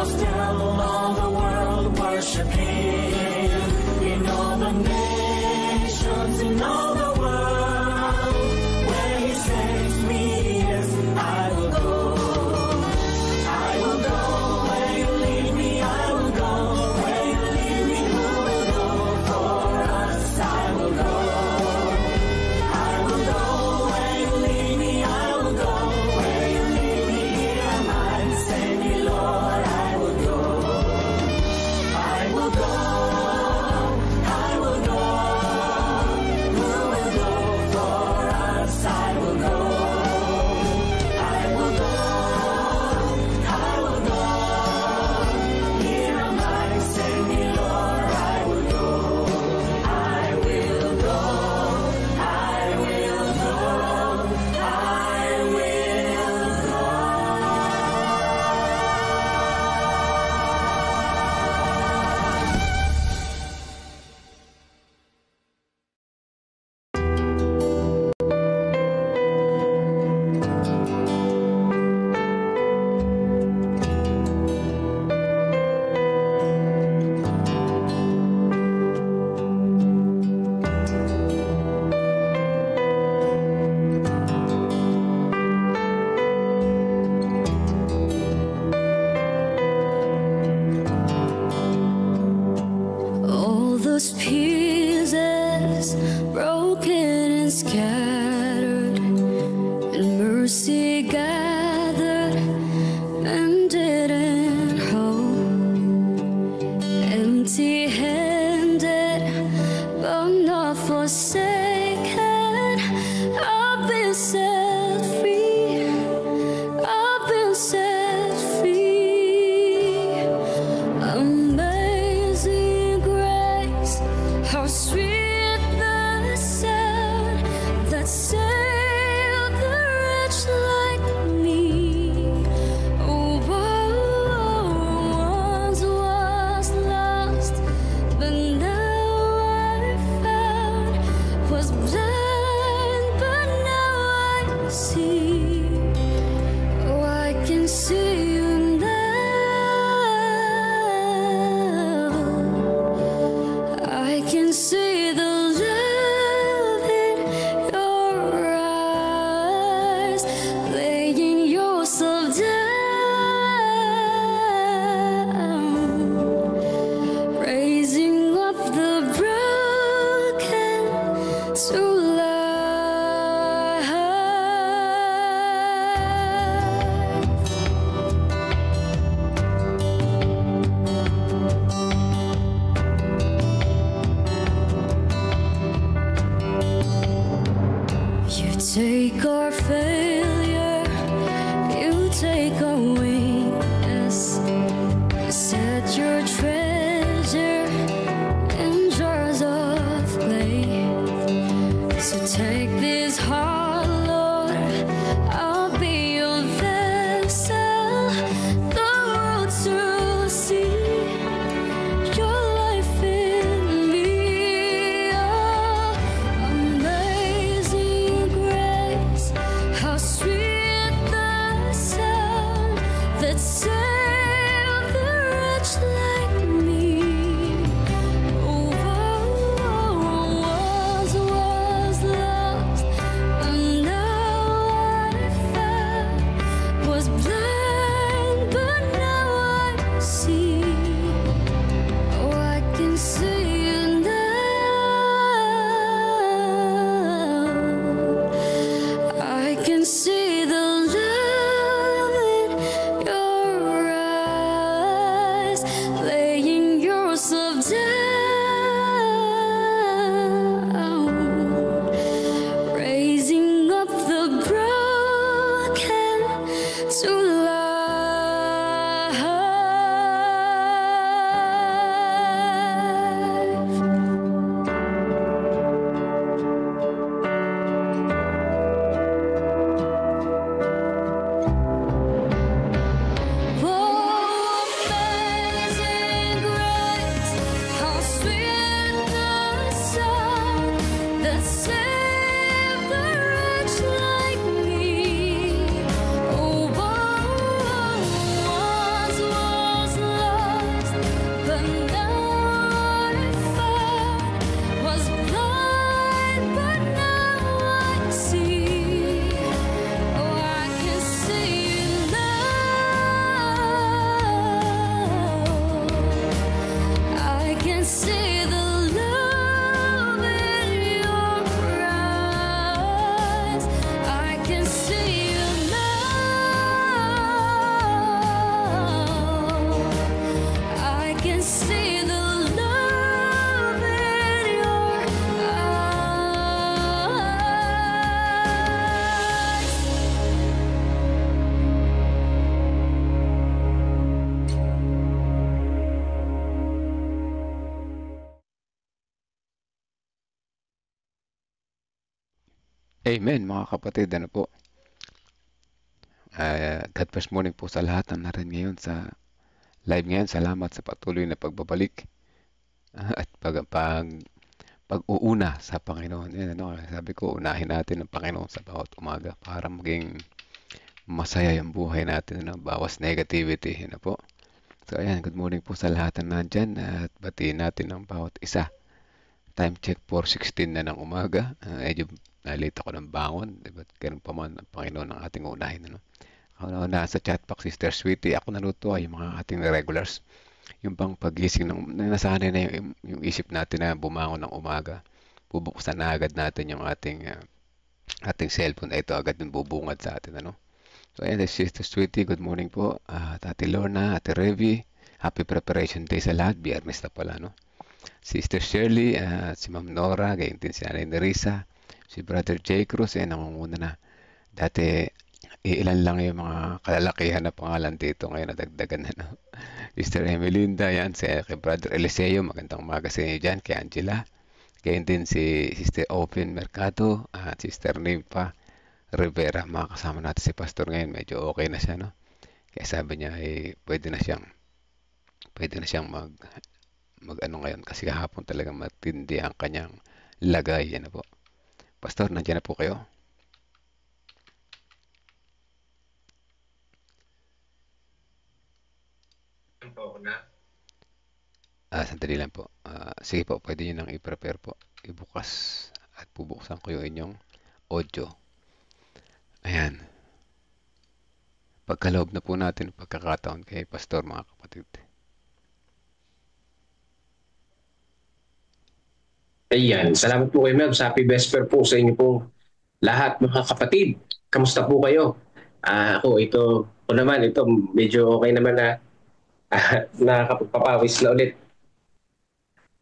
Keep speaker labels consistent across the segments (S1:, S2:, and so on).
S1: still all the world worship Him. In all the nations, in all the world, where He sends me, yes, I will go. I will go where You lead me. I will go where You lead me. Who will go for us? I will go. I will go where You lead me. I will go where You lead me. Here mine, send me, Lord. I will go. I will go. I will go. Who will go for us? I will go. I will go. I will go. Here am I, send me, Lord. I will go. I will go. I will go. I will go.
S2: All those pieces broken and scattered, and mercy gathered and didn't hold. Empty-handed but not forsaken, I've been set free. I've been set free. Amazing grace, how sweet the sound that saved the wretch like me. Oh, once was lost, but now I found. Was blind, but now I see. Oh, I can see You now. I can see the love in Your eyes, laying Yourself down, raising up the broken to life. You take our failure, You take our weakness, set Your treasure in jars of clay. So take this heart, Lord, I'll be Your vessel, the world to see Your life in me. Oh, amazing grace, how sweet the sound that saved the wretch
S3: Amen, mga kapatid. Ano po? God bless morning po sa lahat na narin ngayon sa live ngayon. Salamat sa patuloy na pagbabalik at pag-uuna sa Panginoon. Yan, ano, sabi ko, unahin natin ang Panginoon sa bawat umaga para maging masaya yung buhay natin. Ano, bawas negativity. Ano po? So, ayan, good morning po sa lahat na nandyan at batiin natin ang bawat isa. Time check 4:16 na ng umaga. Medyo nalate ako ng bangon. Diba? Ganun pa man ang Panginoon ang ating unahin. Ano? Ako na sa chat box, Sister Sweetie, ako naluto ay yung mga ating regulars. Yung pang pagising ng nasanay na yung isip natin na bumangon ng umaga. Bubuksan na agad natin yung ating cellphone. Ito agad yung bubungad sa atin. Ano? So, ayan, Sister Sweetie, good morning po. Ate Lorna, Ate Revi, happy preparation day sa lahat. Biyernes na pala, no? Sister Shirley, si Ma'am Nora, gayon din si Nanay Nerissa, si Brother J. Cruz, nangunguna na. Dati, ilan lang yung mga kalalakihan na pangalan dito, ngayon nadagdagan na. No? Sister Emelinda, yan, si kay Brother Eliseo, magandang umaga sa inyo dyan, kay Angela. Gayon din si Sister Open Mercado, at Sister Nympha Rivera, makakasama natin si Pastor ngayon, medyo okay na siya, no? Kaya sabi niya, pwede na siyang mag ano ngayon, kasi kahapon talaga matindi ang kanyang lagay, yan na po. Pastor, nandiyan na po kayo? Sandali lang po. Sige po, pwede nyo nang i-prepare po. Ibukas at bubuksan ko yung inyong audio. Ayan. Pagkaloob na po natin pagkakataon kay Pastor, mga kapatid.
S4: Ayan, salamat po kayo, Mel. Happy Vesper po sa inyo pong lahat, mga kapatid. Kamusta po kayo? Ako, ito medyo okay naman na nakapagpapawis na ulit.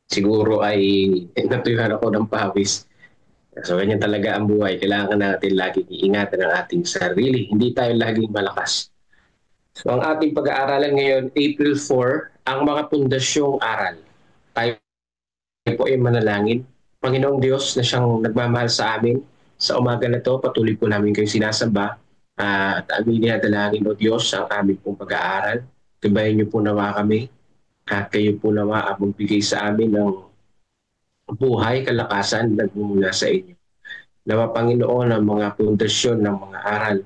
S4: Siguro ay natuyuhan ako ng pawis. So, ganyan talaga ang buhay. Kailangan natin laging iingatan ang ating sarili. Hindi tayo laging malakas. So, ang ating pag-aaralan ngayon, April 4, ang mga pundasyong aral. Tayo po ay manalangin. Panginoong Diyos na siyang nagmamahal sa amin, sa umaga na to, patuloy po namin kayong sinasamba. At amin dinadalangin, O Diyos, ang aming pong pag-aaral. Gabayan niyo po nawa kami. At kayo po nawa ang magbigay sa amin ng buhay, kalakasan na mula sa inyo. Nawa, Panginoon, ang mga pundasyon ng mga aral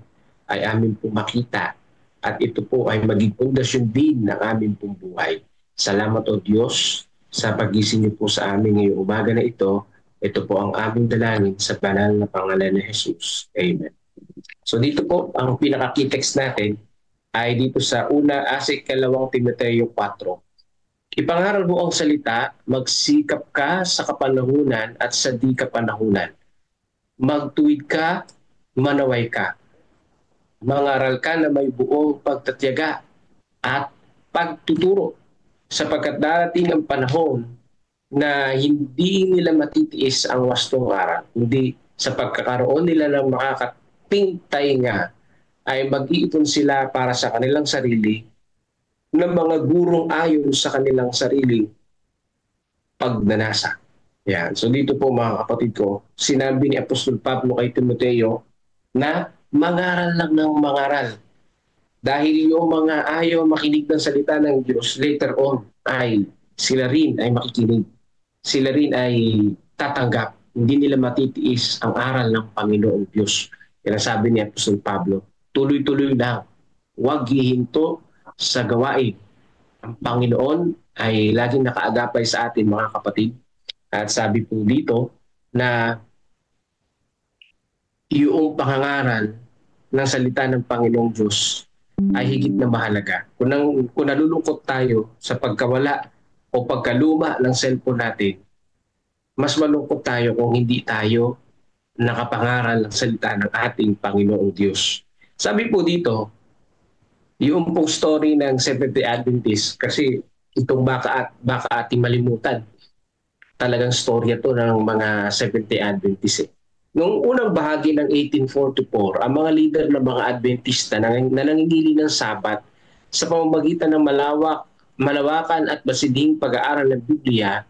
S4: ay amin pong makita. At ito po ay maging pundasyon din ng aming pong buhay. Salamat, O Diyos, sa pagising niyo po sa amin ngayong umaga na ito. Ito po ang aming dalangin sa banal na pangalan ni Jesus. Amen. So dito po, ang pinaka-key-text natin ay dito sa ikalawang Timoteo 4. Ipangaral mo ang salita, magsikap ka sa kapanahunan at sa di kapanahunan. Magtuwid ka, manaway ka. Mangaral ka na may buong pagtatyaga at pagtuturo, sapagkat darating ang panahon na hindi nila matitiis ang wastong aral. Hindi sa pagkakaroon nila ng makakatintay nga ay mag-iipon sila para sa kanilang sarili ng mga gurong ayon sa kanilang sariling pagnanasa. Yan. So dito po, mga kapatid ko, sinabi ni Apostol Pablo kay Timoteo na mangaral lang ng mangaral. Dahil yung mga ayaw makinig ng salita ng Diyos, later on ay sila rin ay makikinig. Sila rin ay tatanggap. Hindi nila matitiis ang aral ng Panginoong Diyos. Yan ang sabi ni Apostol Pablo. Tuloy-tuloy lang. Huwag hihinto sa gawain. Ang Panginoon ay laging nakaagapay sa atin, mga kapatid. At sabi po dito na yung pangangaral ng salita ng Panginoong Diyos ay higit na mahalaga. Kung nalulungkot tayo sa pagkawala o pagkaluma ng cellphone natin, mas malungkot tayo kung hindi tayo nakapangaral ng salita ng ating Panginoong Diyos. Sabi po dito, yung pong story ng Seventh-day Adventist, kasi itong baka ating malimutan. Talagang storya to ng mga Seventh-day Adventist. Noong unang bahagi ng 1844, ang mga leader ng mga Adventista na nangingili ng Sabat sa pamamagitan ng malawakan at masidhing pag-aaral ng Biblia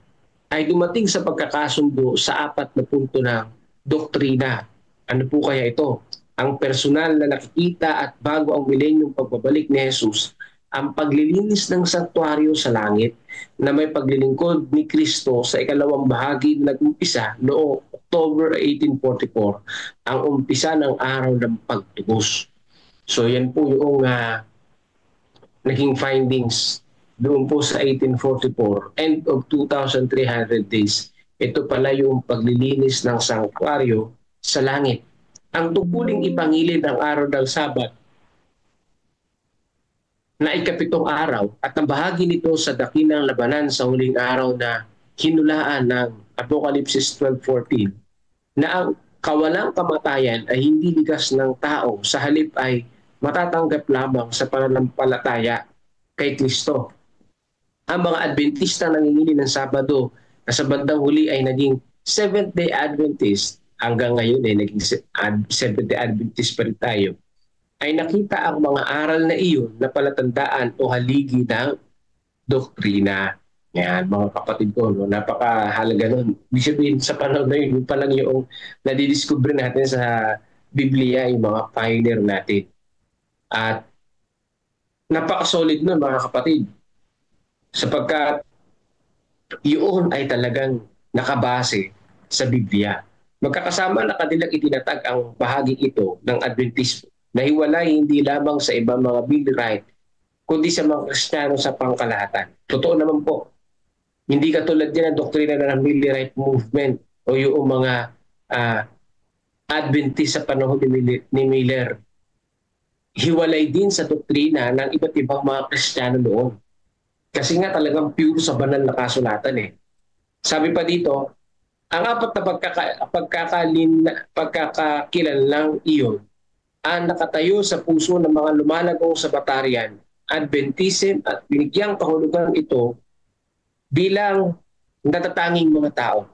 S4: ay dumating sa pagkakasundo sa 4 na punto ng doktrina Ano po kaya ito? Ang personal na nakikita at bago ang milenyong pagbabalik ni Jesus, ang paglilinis ng sanktuaryo sa langit na may paglilingkod ni Kristo sa ikalawang bahagi na nag-umpisa noong October 1844, ang umpisa ng araw ng pagtubos. So yan po yung naging findings doon po sa 1844, end of 2,300 days. Ito pala yung paglilinis ng sanktuaryo sa langit. Ang tungkuling ipangilid ang araw ng Sabat na ikapitong araw at ang bahagi nito sa dakilang labanan sa huling araw na hinulaan ng Apokalipsis 12:14 na ang kawalang kamatayan ay hindi likas ng tao, sa halip ay matatanggap lamang sa pananampalataya kay Kristo. Ang mga Adventista nangingili ng Sabado na sa bandang huli ay naging Seventh-day Adventist, hanggang ngayon ay naging Seventh-day Adventist pa rin tayo, ay nakita ang mga aral na iyon na palatandaan o haligi ng doktrina. Yan, mga kapatid ko, no? Napakahalaga nun. Ibig sabihin, sa panahon na yun pa lang yung nadidiscover natin sa Biblia, yung mga pioneer natin. At napaka-solid nun, mga kapatid. Sapagkat yun ay talagang nakabase sa Biblia. Magkakasama na kanilang itinatag ang bahaging ito ng Adventismo na hiwalay hindi lamang sa ibang mga Millerite, kundi sa mga Kristiyano sa pangkalahatan. Totoo naman po. Hindi katulad yan ang doktrina ng Millerite movement o yung mga Adventist sa panahon ni Miller. Hiwalay din sa doktrina ng iba't ibang mga Kristiyano noon. Kasi nga talagang pure sa banal na kasulatan eh. Sabi pa dito, ang apat na pagkakakilanlang iyon ang nakatayo sa puso ng mga lumalagaw sa Batarian, Adventism at binigyang kahulugan ito bilang natatanging mga tao.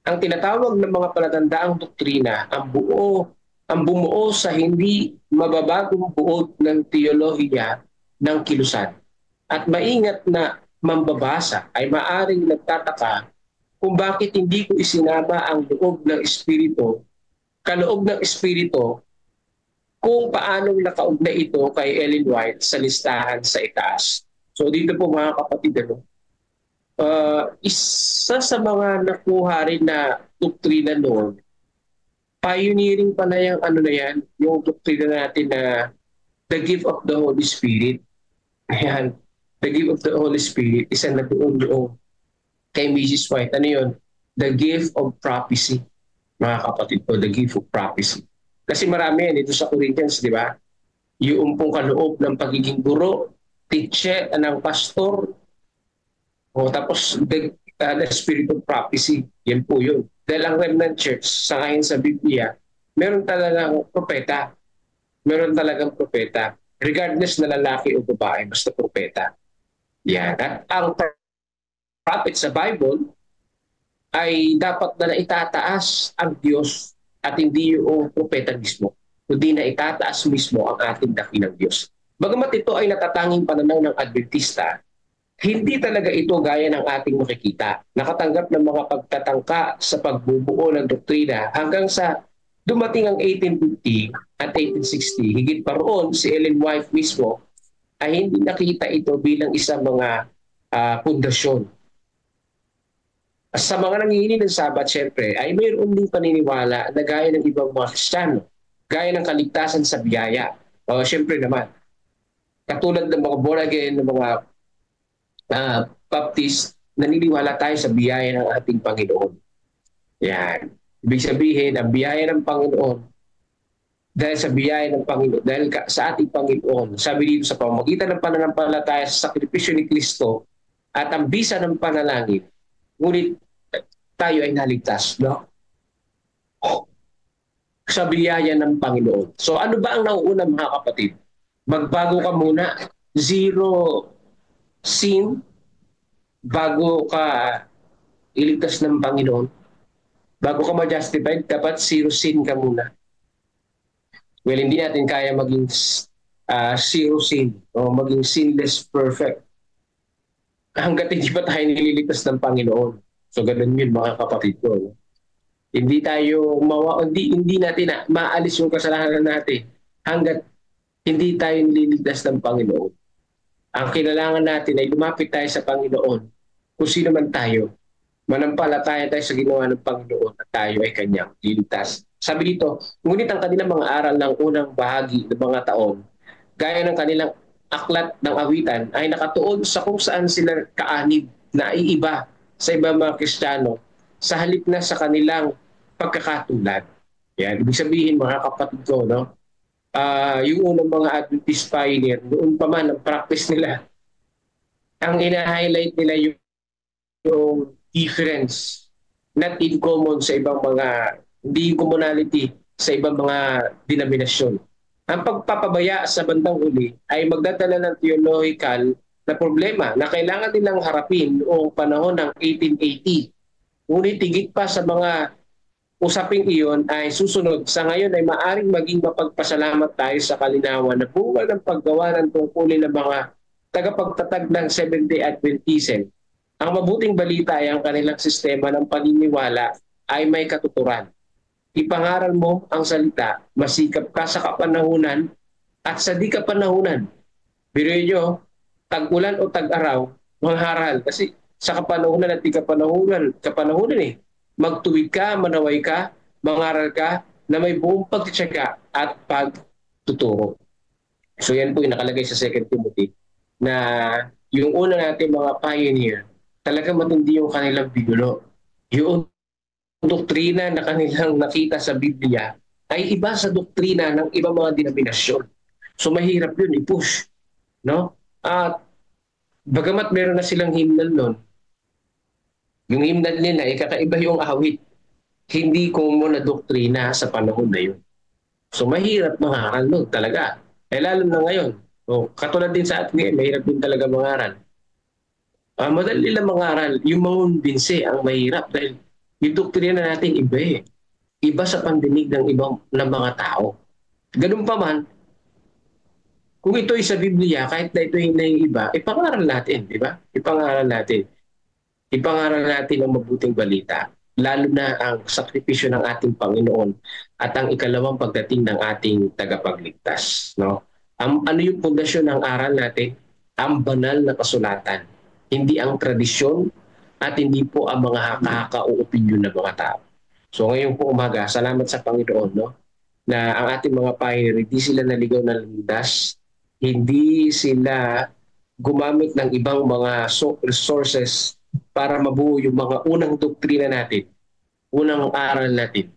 S4: Ang tinatawag ng mga palatandaang doktrina ang bumuo sa hindi mababagong buod ng teolohiya ng kilusan. At maingat na mambabasa ay maaring nagtataka kung bakit hindi ko isinama ang loob ng Espiritu, kaloob ng Espiritu, kung paanong nakaugnay ito kay Ellen White sa listahan sa itaas. So dito po mga kapatid, isa sa mga nakuha rin na doktrina noon, pioneering pa na yung doktrina natin na the gift of the Holy Spirit. Ayan, the gift of the Holy Spirit, isa na doon yung kay Mrs. White. Ano yun? The gift of prophecy. Mga kapatid ko, the gift of prophecy. Kasi marami yan dito sa Corinthians, di ba? Yung pong kaloob ng pagiging guro, teacher, ng pastor, o tapos the spirit of prophecy, yan po yun. Dahil ang remnant church, sa ngayon sa Biblia, meron talagang propeta. Meron talagang propeta. Regardless na lalaki o babae, basta propeta. Yan. At ang prophet sa Bible ay dapat na itataas ang Diyos at hindi yung propeta mismo, kundi na itataas mismo ang ating dakilang Diyos. Bagamat ito ay natatanging pananaw ng Adventista, hindi talaga ito gaya ng ating makikita. Nakatanggap ng mga pagtatangka sa pagbubuo ng doktrina hanggang sa dumating ang 1850 at 1860. Higit pa roon, si Ellen White mismo ay hindi nakita ito bilang isang mga pundasyon. Sa mga nanginginig ng Sabat, syempre, ay mayroon ding paniniwala na gaya ng ibang mga Kristiyano, gaya ng kaligtasan sa biyaya. Syempre naman, katulad ng mga born again, ng mga Baptist, naniniwala tayo sa biyaya ng ating Panginoon. Yan. Ibig sabihin, ang biyaya ng Panginoon, dahil sa biyaya ng Panginoon, dahil sa ating Panginoon, sabi dito sa pamamagitan ng pananampalataya sa sakripisyo ni Kristo at ang bisa ng panalangin, ngunit tayo ay naligtas, no? Sa biyaya ng Panginoon. So ano ba ang nauuna, mga kapatid? Magbago ka muna. Zero sin bago ka iligtas ng Panginoon. Bago ka ma-justified, dapat zero sin ka muna. Well, hindi natin kaya maging zero sin o maging sinless perfect hanggat hindi pa tayo nililigtas ng Panginoon. So ganun yun, mga kapatid ko. No? Hindi natin maalis yung kasalanan natin hanggat hindi tayo nililigtas ng Panginoon. Ang kailangan natin ay lumapit tayo sa Panginoon kung sino man tayo. Manampalataya tayo sa ginawa ng Panginoon at tayo ay kanyang liligtas. Sabi dito, ngunit ang kanilang mga aral ng unang bahagi ng mga taon, gaya ng kanilang aklat ng awitan, ay nakatuon sa kung saan sila kaanib na iiba sa ibang mga Kristiyano sa halip na sa kanilang pagkakatulad. Yan, ibig sabihin mga kapatid ko, no? Yung unang mga Adventist pioneer, noon pa man ang practice nila, ang ina-highlight nila yung difference, not in common sa ibang mga, hindi yung commonality sa ibang mga denominasyon. Ang pagpapabaya sa bandang huli ay magdadala ng theological na problema na kailangan nilang harapin noong panahon ng 1880. Ngunit higit pa sa mga usaping iyon ay susunod. Sa ngayon ay maaring maging mapagpasalamat tayo sa kalinawan na bunga ng paggawa ng tungkulin ng mga tagapagtatag ng Seventh-day Adventism. Ang mabuting balita ay ang kanilang sistema ng paniniwala ay may katuturan. Ipangaral mo ang salita, masikap ka sa kapanahunan at sa di kapanahunan. Biruin nyo, tag-ulan o tag-araw, mangharal. Kasi sa kapanahunan at di kapanahunan magtuwid ka, manaway ka, mangaral ka na may buong pagtitsaga at pagtuturo. So yan po yung nakalagay sa 2 Timothy na yung una natin mga pioneer, talaga matindi yung kanilang bigulo. Yung doktrina na kanilang nakita sa Biblia ay iba sa doktrina ng ibang mga denominasyon. So mahirap yun i-push. No? At bagamat meron na silang hymnal nun, yung hymnal nila ay kakaiba yung awit. Hindi common na doktrina sa panahon na yun. So mahirap mangaral nun talaga. Lalo na ngayon. Katulad din sa atin ngayon, mahirap din talaga mangaral. Madali lang mangaral. Yung mangumbinse ang mahirap dahil yung doktrina natin iba eh. Iba sa pandinig ng ibang ng mga tao. Ganun pa man, kung ito ay sa Biblia, kahit na ito yung iba, ipangaral natin, di ba? Ipangaral natin. Ipangaral natin ang mabuting balita. Lalo na ang sakripisyo ng ating Panginoon at ang ikalawang pagdating ng ating tagapagligtas. No? Ano yung pundasyon ng aral natin? Ang banal na kasulatan. Hindi ang tradisyon at hindi po ang mga haka-haka o opinyon ng mga tao. So ngayon po umaga, salamat sa Panginoon, no? Na ang ating mga pioneer, hindi sila naligaw ng lindas, hindi sila gumamit ng ibang mga resources para mabuo yung mga unang doktrina natin, unang aral natin.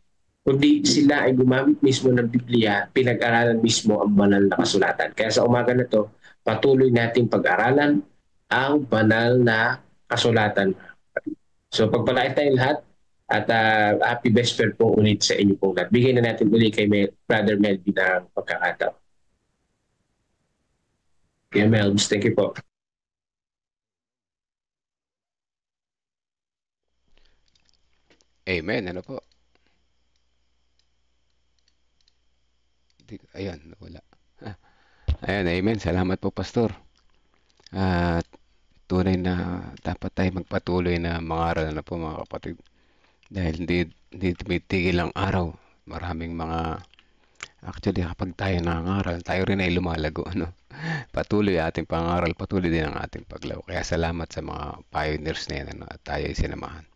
S4: Kundi sila ay gumamit mismo ng Biblia, pinag-aralan mismo ang banal na kasulatan. Kaya sa umaga na to, patuloy nating pag-aralan ang banal na kasulatan. So pagpalain tayo lahat at happy vesper po ulit sa inyo pong lahat. Bigyan na natin ulit kay Brother Melvin ng pagkakataon. Kaya Melvin, thank you po.
S3: Amen. Ano po? Ayan, wala. Ayan, amen. Salamat po, Pastor. At tunay na dapat tayo magpatuloy na mangaral na po mga kapatid. Dahil hindi tumitigil ang araw. Maraming actually kapag tayo nangangaral, tayo rin ay lumalago. Ano? Patuloy ating pangaral, patuloy din ang ating paglaw. Kaya salamat sa mga pioneers na yan, ano? At tayo ay sinamahan.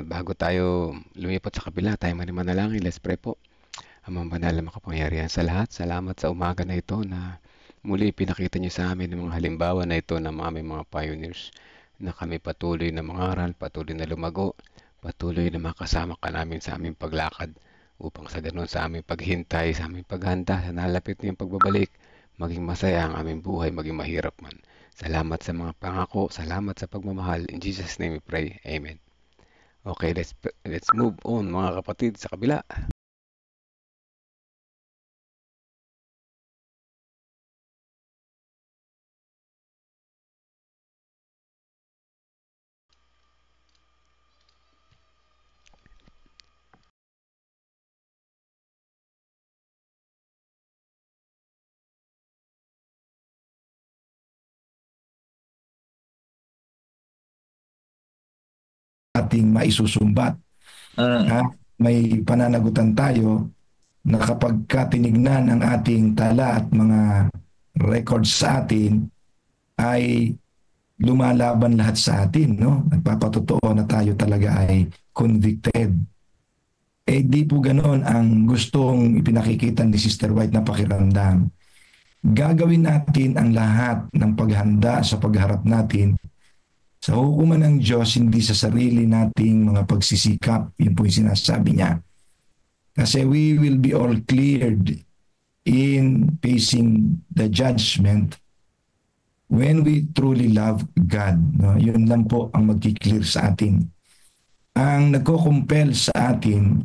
S3: Bago tayo lumipat sa kabila, tayo manalangin. Let's pray po. Amang banal na makapangyarihan sa lahat, salamat sa umaga na ito na muli pinakita niyo sa amin ng mga halimbawa na ito ng aming mga pioneers na kami patuloy na mangaral, patuloy na lumago, patuloy na makasama ka namin sa aming paglakad upang sa ganun sa aming paghintay, sa aming paghanda, sa nalapit niyong pagbabalik, maging masaya ang aming buhay, maging mahirap man. Salamat sa mga pangako, salamat sa pagmamahal. In Jesus' name we pray. Amen. Okay, let's move on mga kapatid sa kabila.
S5: Ating maisusumbat At may pananagutan tayo na kapag tinignan ang ating tala at mga records sa atin, ay lumalaban lahat sa atin, no? Nagpapatotoo na tayo talaga ay convicted. Di po ganoon ang gustong ipinakikita ni Sister White na pakiramdam. Gagawin natin ang lahat ng paghanda sa pagharap natin sa hukuman ng Diyos, hindi sa sarili nating mga pagsisikap. Yun po yung sinasabi niya. Kasi we will be all cleared in facing the judgment when we truly love God. No? Yun lang po ang magkiklear sa atin. Ang nagko-compel sa atin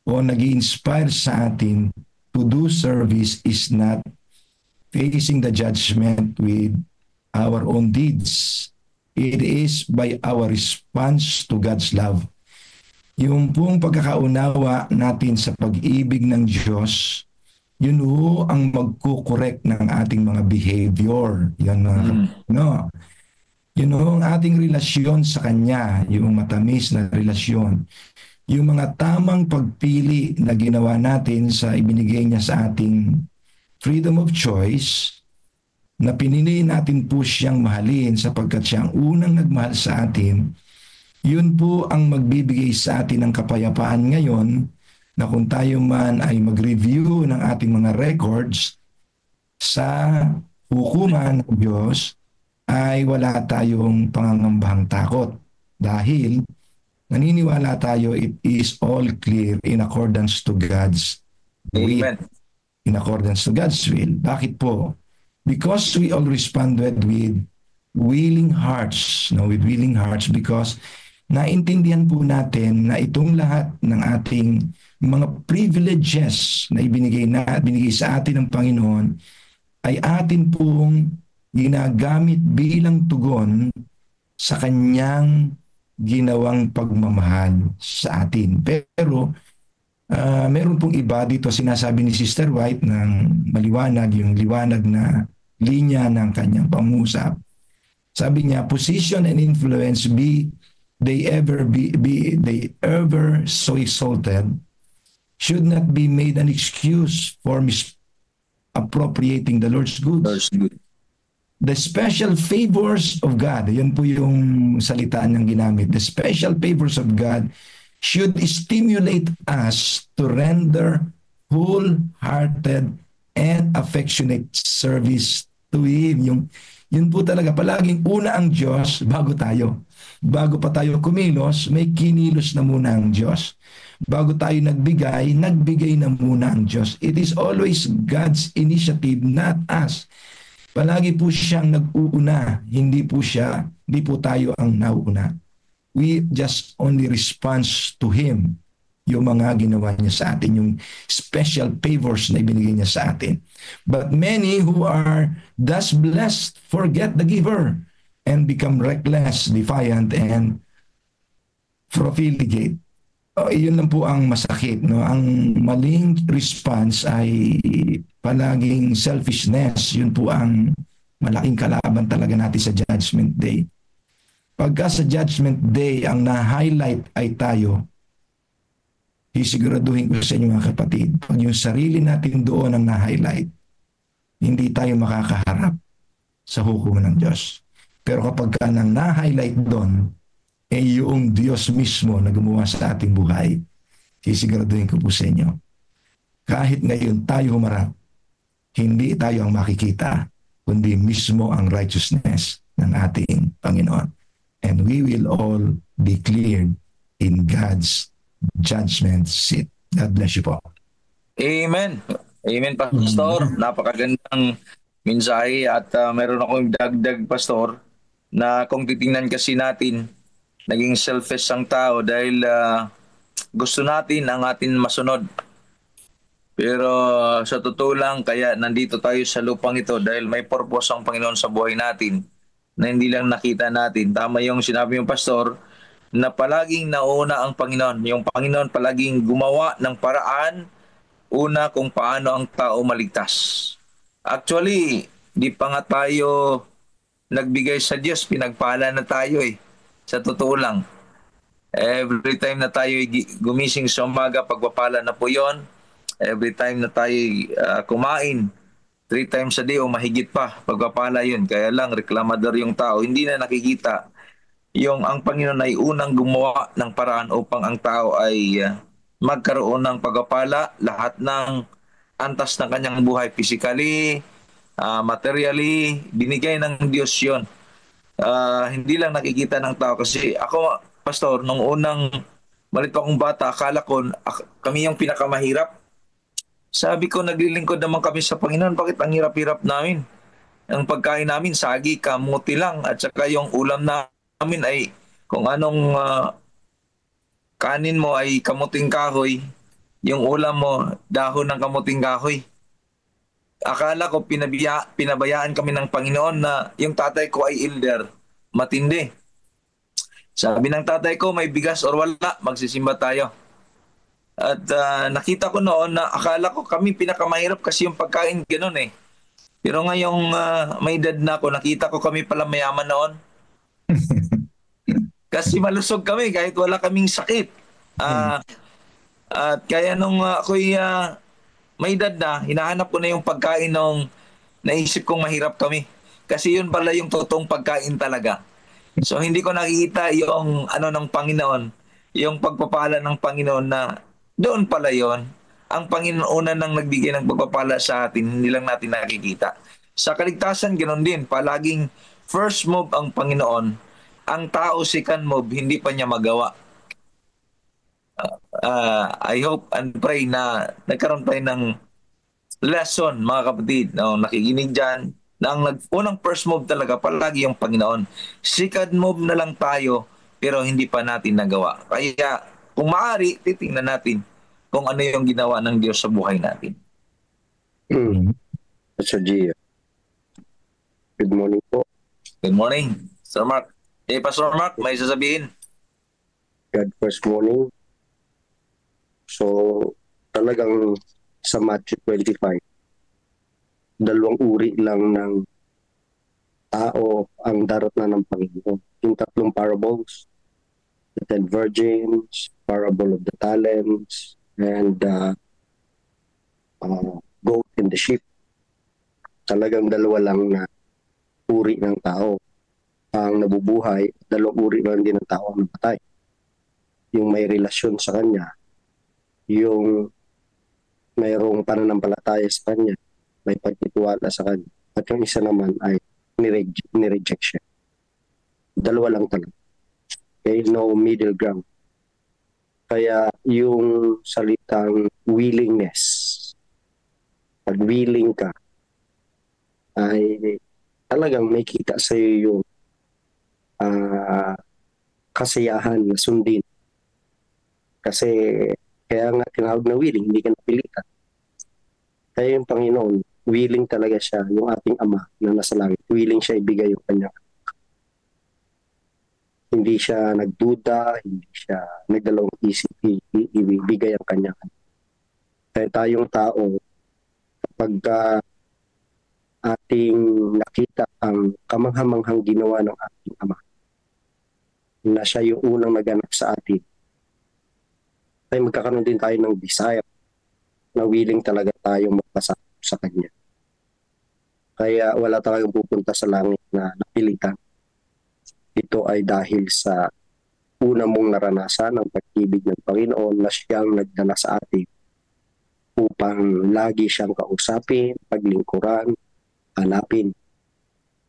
S5: o nag-i-inspire sa atin to do service is not facing the judgment with our own deeds. It is by our response to God's love. Yung pong pagkakaunawa natin sa pag-ibig ng Diyos, yun ho ang magkukorek ng ating mga behavior. Yan no. Yun ho ang ating relasyon sa Kanya, yung matamis na relasyon. Yung mga tamang pagpili na ginawa natin sa ibinigay niya sa ating freedom of choice, na pinili natin po siyang mahalin sapagkat siya ang unang nagmahal sa atin, yun po ang magbibigay sa atin ng kapayapaan ngayon na kung tayo man ay mag-review ng ating mga records sa hukuman ng Diyos, ay wala tayong pangangambahang takot dahil naniniwala tayo it is all clear in accordance to God's will.
S6: Amen.
S5: In accordance to God's will. Bakit po? Because we all responded with willing hearts. No, with willing hearts because naintindihan po natin na itong lahat ng ating mga privileges na binigay sa atin ng Panginoon ay atin pong ginagamit bilang tugon sa Kanyang ginawang pagmamahal sa atin. Pero meron pong iba dito, sinasabi ni Sister White ng maliwanag, yung liwanag na linya ng kanyang pangusap. Sabi niya, position and influence be they ever so exalted should not be made an excuse for misappropriating the Lord's goods. The special favors of God, yan po yung salitaan niyang ginamit. The special favors of God should stimulate us to render wholehearted and affectionate service to Him. Yun po talaga, palaging una ang Diyos bago tayo. Bago pa tayo kumilos, may kinilos na muna ang Diyos. Bago tayo nagbigay na muna ang Diyos. It is always God's initiative, not us. Palagi po siyang nag-uuna, hindi po tayo ang nauuna. We just only respond to Him, yung mga ginawa niya sa atin, yung special favors na ibinigay niya sa atin. But many who are thus blessed forget the giver and become reckless, defiant, and profligate. Yun lang po ang masakit. No? Ang maling response ay palaging selfishness. Yun po ang malaking kalaban talaga natin sa Judgment Day. Pagka sa Judgment Day, ang na-highlight ay tayo, isiguraduhin ko sa inyo mga kapatid, pag yung sarili natin doon ang na-highlight, hindi tayo makakaharap sa hukuman ng Diyos. Pero kapag ka nang na-highlight doon, yung Diyos mismo na gumawa sa ating buhay, isiguraduhin ko po sa inyo, kahit ngayon tayo humarap, hindi tayo ang makikita, kundi mismo ang righteousness ng ating Panginoon. And we will all be cleared in God's judgment seat. God bless you po.
S6: Amen. Amen, Pastor. Napakagandang mensahe at meron akong dagdag, Pastor, na kung titingnan kasi natin, naging selfish ang tao dahil gusto natin ang atin masunod. Pero sa totoo lang, kaya nandito tayo sa lupang ito dahil may purpose ang Panginoon sa buhay natin na hindi lang nakita natin. Tama yung sinabi yung Pastor na palaging nauna ang Panginoon. Yung Panginoon palaging gumawa ng paraan una kung paano ang tao maligtas. Actually, di pa nga tayo nagbigay sa Diyos, pinagpala na tayo eh. Sa totoo lang. Every time na tayo gumising sa umaga, pagpapala na po yon. Every time na tayo kumain, 3 times a day o mahigit pa, pagpapala yun. Kaya lang, reklamador yung tao, hindi na nakikita yung ang Panginoon ay unang gumawa ng paraan upang ang tao ay magkaroon ng pagpapala, lahat ng antas ng kanyang buhay, physically, materially, binigay ng Diyos yun. Hindi lang nakikita ng tao. Kasi ako, Pastor, nung unang malit pa akong bata, akala ko kami yung pinakamahirap. Sabi ko, naglilingkod naman kami sa Panginoon. Bakit ang hirap-hirap namin? Ang pagkain namin, sagi, kamuti lang. At saka yung ulam namin ay kung anong kanin mo ay kamuting kahoy. Yung ulam mo, dahon ng kamuting kahoy. Akala ko pinabayaan kami ng Panginoon na yung tatay ko ay elder. Matindi. Sabi ng tatay ko, may bigas or wala, magsisimba tayo. At nakita ko noon na akala ko kami pinakamahirap kasi yung pagkain gano'n eh. Pero ngayong may edad na ako, nakita ko kami pala mayaman noon. Kasi malusog kami kahit wala kaming sakit. At kaya nung ako'y may edad na, hinahanap ko na yung pagkain nung naisip kong mahirap kami. Kasi yun pala yung totoong pagkain talaga. So hindi ko nakikita yung ano ng Panginoon, yung pagpapala ng Panginoon na doon pala yon. Ang Panginoon una nang nagbigay ng pagpapala sa atin, hindi lang natin nakikita. Sa kaligtasan, ganoon din. Palaging first move ang Panginoon. Ang tao, second move, hindi pa niya magawa. I hope and pray na nagkaroon tayo ng lesson, mga kapatid, na nakikinig dyan, na ang unang first move talaga, palagi yung Panginoon. Second move na lang tayo, pero hindi pa natin nagawa. Kaya, kung maaari, titingnan natin kung ano yung ginawa ng Diyos sa buhay natin.
S7: Pastor Gio. Good morning po.
S6: Good morning, Sir Mark. Pastor Mark, may sasabihin?
S7: God first morning. So, talagang sa Matthew 25, dalawang uri lang ng tao ang darot na ng Panginoon. Yung tatlong parables, the 10 virgins, parable of the talents, and goat and the sheep. Talagang dalawa lang na uri ng tao ang nabubuhay, dalawang uri lang din ng tao ang napatay. Yung may relasyon sa Kanya, yung mayroong pananampalataya sa Kanya, may pagtitiwala sa Kanya, at yung isa naman ay nireject siya. Dalawa lang talaga. Okay? No middle ground. Kaya yung salitang willingness, pag willing ka, ay talagang may kita sa iyo yung kasiyahan na sundin. Kasi kaya nga tinawag na willing, hindi ka napilitan. Kaya yung Panginoon, willing talaga siya, yung ating Ama na nasa langit. Willing siya ibigay yung kanyang. Hindi siya nagduda, hindi siya nagdalawang isip, ibigay ang kanyang. Kaya tayong tao, kapag ating nakita ang kamanghamanghang ginawa ng ating Ama, na siya yung unang naganap sa atin, ay magkakaroon din tayo ng desire na willing talaga tayong magpasakop sa Kanya. Kaya wala tayong pupunta sa langit na napilitan. Ito ay dahil sa una mong naranasan ang pag-ibig ng Panginoon na siyang nagdala sa atin upang lagi siyang kausapin, paglingkuran, hanapin.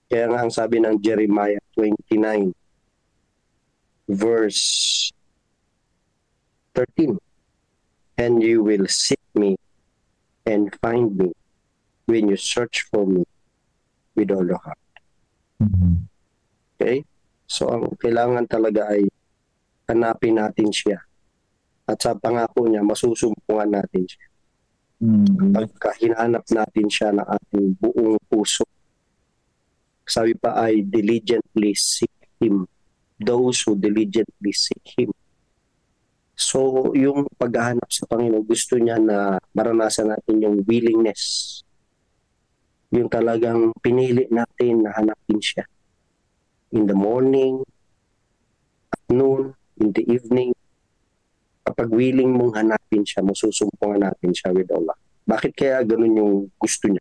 S7: Kaya nga ang sabi ng Jeremiah 29 verse 13, "And you will seek me and find me when you search for me with all your heart." Okay? So ang kailangan talaga ay hanapin natin siya. At sa pangako niya, masusumpungan natin siya. Pagka hinahanap natin siya ng ating buong puso. Sabi pa ay diligently seek Him. Those who diligently seek Him. So yung paghahanap sa Panginoon, gusto niya na maranasan natin yung willingness. Yung talagang pinili natin na hanapin siya. In the morning, at noon, in the evening. Kapag willing mong hanapin siya, masusumpungan natin siya with Allah. Bakit kaya ganun yung gusto niya?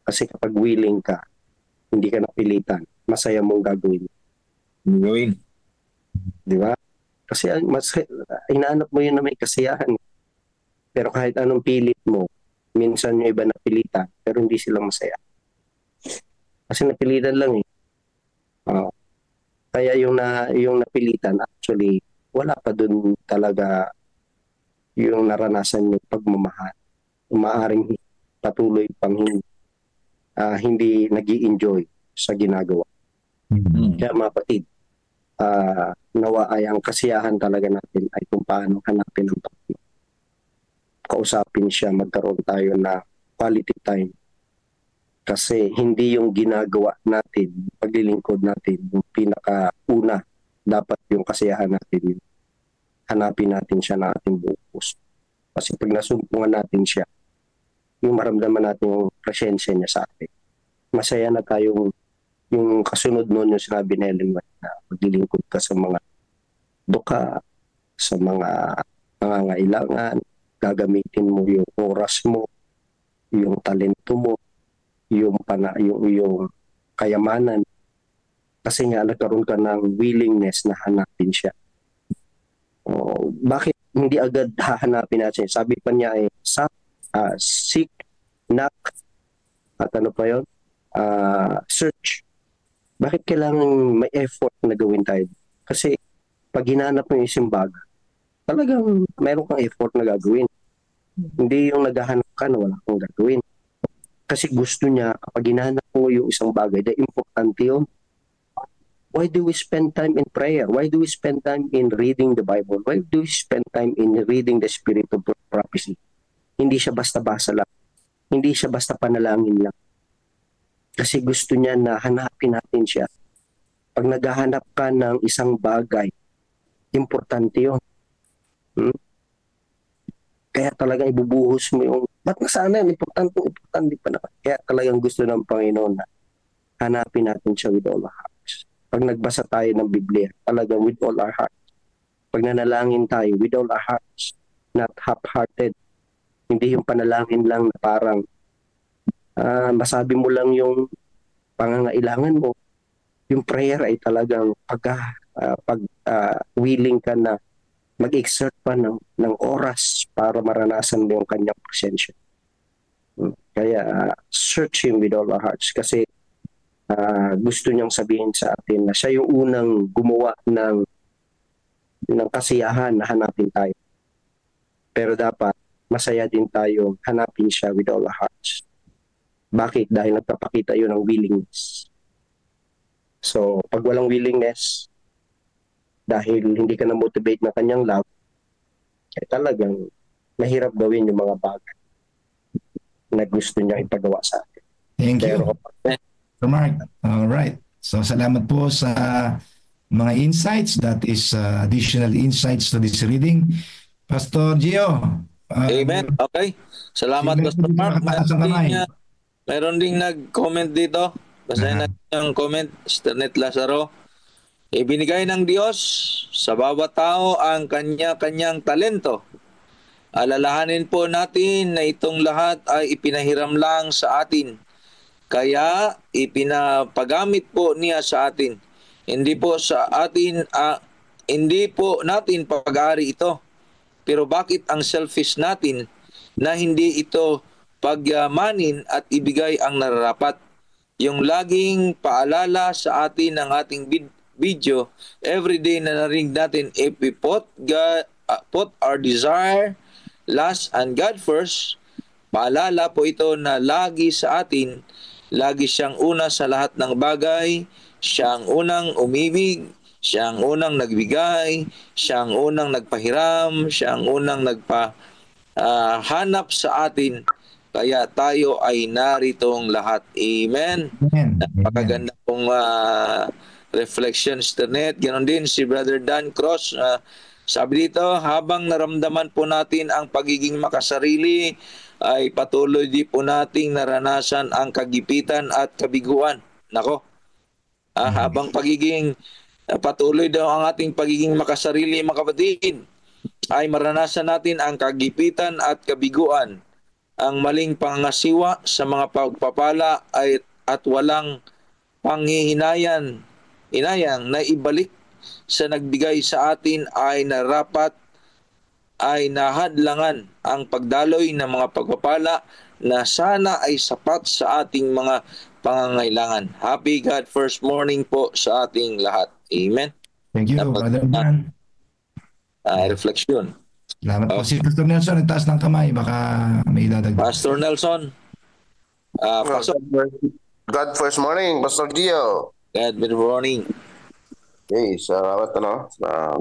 S7: Kasi kapag willing ka, hindi ka napilitan, masaya mong gagawin.
S6: Gawin.
S7: Di ba? Kasi inaanap mo yun na may kasiyahan. Pero kahit anong pilit mo, minsan yung iba napilitan, pero hindi silang masaya. Kasi napilitan lang eh. Kaya yung napilitan, actually, wala pa dun talaga yung naranasan yung pagmamahal. Maaaring patuloy pang hindi nag-i-enjoy sa ginagawa. Kaya mga kapatid, nawa ay ang kasiyahan talaga natin ay kung paano hanapin ang Panginoon. Kausapin siya, magkaroon tayo na quality time. Kasi hindi yung ginagawa natin, paglilingkod natin, yung pinakauna, dapat yung kasiyahan natin. Hanapin natin siya na ating buong puso. Kasi pag nasumpungan natin siya, yung maramdaman natin yung presensya niya sa atin. Masaya na tayong yung kasunod nun yung sinabi ni Ellen White na maglilingkod ka sa mga duka, sa mga nangangailangan, gagamitin mo yung oras mo, yung talento mo, yung kayamanan. Kasi nga nagkaroon ka ng willingness na hanapin siya. Bakit hindi agad hahanapin natin? Sabi pa niya ay seek, knock, at ano pa yun? Search. Bakit kailangan may effort na gawin tayo? Kasi pag hinanap mo yung isang bagay, talagang mayroon kang effort na gagawin. Hindi yung naghahanap ka na wala kang gagawin. Kasi gusto niya, kapag hinahanap mo yung isang bagay, dahil importante yun. Why do we spend time in prayer? Why do we spend time in reading the Bible? Why do we spend time in reading the Spirit of Prophecy? Hindi siya basta-basa lang. Hindi siya basta panalangin lang. Kasi gusto niya na hanapin natin siya. Pag naghahanap ka ng isang bagay, importante yun. Kaya talaga ibubuhos mo yung, ba't na sana yun? Importante pa naman. Kaya talagang gusto ng Panginoon na hanapin natin siya with all our hearts. Pag nagbasa tayo ng Biblia, talagang with all our hearts. Pag nanalangin tayo, with all our hearts, not half-hearted. Hindi yung panalangin lang na parang masabi mo lang yung pangangailangan mo. Yung prayer ay talagang willing ka na mag-exert pa ng oras para maranasan mo yung kanyang presensya. Kaya search Him with all our hearts kasi gusto niyang sabihin sa atin na siya yung unang gumawa ng kasiyahan na hanapin tayo. Pero dapat masaya din tayo hanapin siya with all our hearts. Bakit? Dahil nagpapakita yun ng willingness. So, pag walang willingness, dahil hindi ka na-motivate ng kanyang love, talagang mahirap gawin yung mga bagay na gusto niya ipagawa sa atin.
S5: Thank you. So Mark, all right. So salamat po sa mga insights. That is additional insights to this reading. Pastor Gio.
S6: Amen. Okay. Salamat, Pastor Mark. Meron ding nag-comment dito. Basahin natin yung comment. Sternet Lazaro. Ibinigay ng Diyos sa bawat tao ang kanya-kanyang talento. Alalahanin po natin na itong lahat ay ipinahiram lang sa atin. Kaya ipinapagamit po niya sa atin. Hindi po natin pag-aari ito. Pero bakit ang selfish natin na hindi ito pagyamanin at ibigay ang nararapat? Yung laging paalala sa atin ng ating video everyday na narinig natin, if we put our desire last and God first, paalala po ito na lagi sa atin, lagi siyang una sa lahat ng bagay, siyang unang umibig, siyang unang nagbigay, siyang unang nagpahiram, siyang unang nagpahanap sa atin. Kaya tayo ay naritong lahat. Amen. Napakaganda pong reflection, Sternet. Ganon din si Brother Dan Cross. Sabi dito, habang naramdaman po natin ang pagiging makasarili, ay patuloy di po nating naranasan ang kagipitan at kabiguan. Nako, habang pagiging patuloy daw ang ating pagiging makasarili, mga kapatid, ay maranasan natin ang kagipitan at kabiguan, ang maling pangasiwa sa mga pagpapala at walang panghihinayan, inayang na ibalik sa nagbigay sa atin ay narapat ay nahadlangan ang pagdaloy ng mga pagpapala na sana ay sapat sa ating mga pangangailangan. Happy God first morning po sa ating lahat. Amen.
S5: Thank you, Brother Dan.
S6: Reflection.
S5: Salamat po. Si Pastor Nelson, itaas ng kamay. Baka may idadagdag.
S6: Pastor Nelson. Pastor.
S8: God first morning, Pastor Gio.
S6: God morning.
S8: Okay, salamat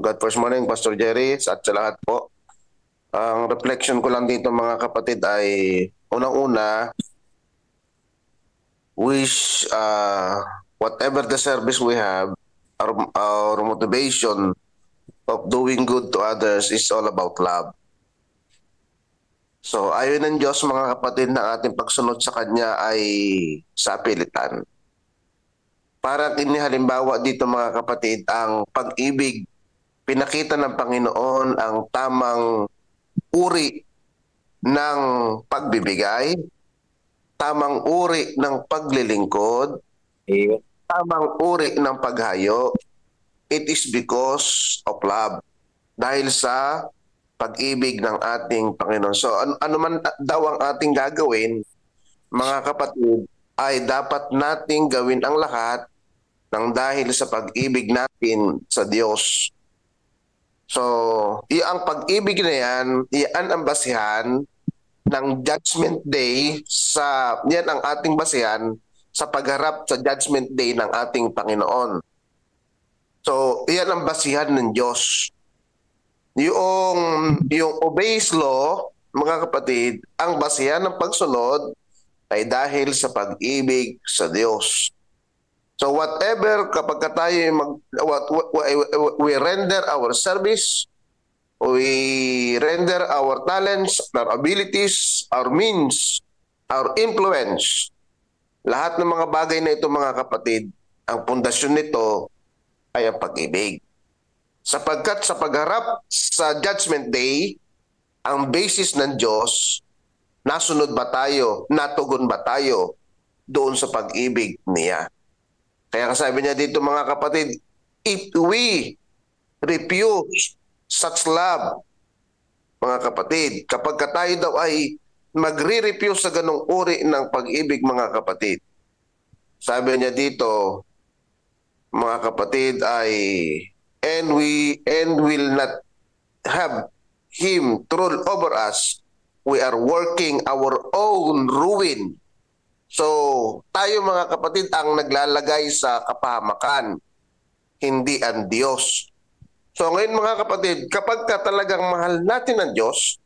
S8: God first morning, Pastor Jerry, at sa lahat po. Ang reflection ko lang dito mga kapatid ay unang-una, wish whatever the service we have, our motivation of doing good to others is all about love. So ayon ng Diyos mga kapatid na ating pagsunod sa Kanya ay sa pilitan. Parang inihalimbawa dito mga kapatid ang pag-ibig. Pinakita ng Panginoon ang tamang uri ng pagbibigay, tamang uri ng paglilingkod, tamang uri ng paghayo. It is because of love. Dahil sa pag-ibig ng ating Panginoon. So ano man daw ang ating gagawin, mga kapatid, ay dapat nating gawin ang lahat ng dahil sa pag-ibig natin sa Diyos. So, ang pag-ibig na yan ang basihan ng Judgment Day yan ang ating basihan sa pagharap sa Judgment Day ng ating Panginoon. So, yan ang basihan ng Diyos. Yung obeys law, mga kapatid, ang basihan ng pagsunod ay dahil sa pag-ibig sa Diyos. So whatever, kapag tayo we render our service, we render our talents, our abilities, our means, our influence, lahat ng mga bagay na ito mga kapatid, ang pundasyon nito ay ang pag-ibig. Sapagkat sa pagharap sa Judgment Day, ang basis ng Diyos, nasunod ba tayo, natugon ba tayo doon sa pag-ibig niya. Kaya kasabi niya dito mga kapatid, if we refuse such love, mga kapatid, kapag tayo daw ay magre-refuse sa ganong uri ng pag-ibig mga kapatid, sabi niya dito, mga kapatid, ay and will not have Him to rule over us, we are working our own ruin. So, tayo mga kapatid ang naglalagay sa kapahamakan, hindi ang Diyos. So ngayon mga kapatid, kapag talagang mahal natin ang Diyos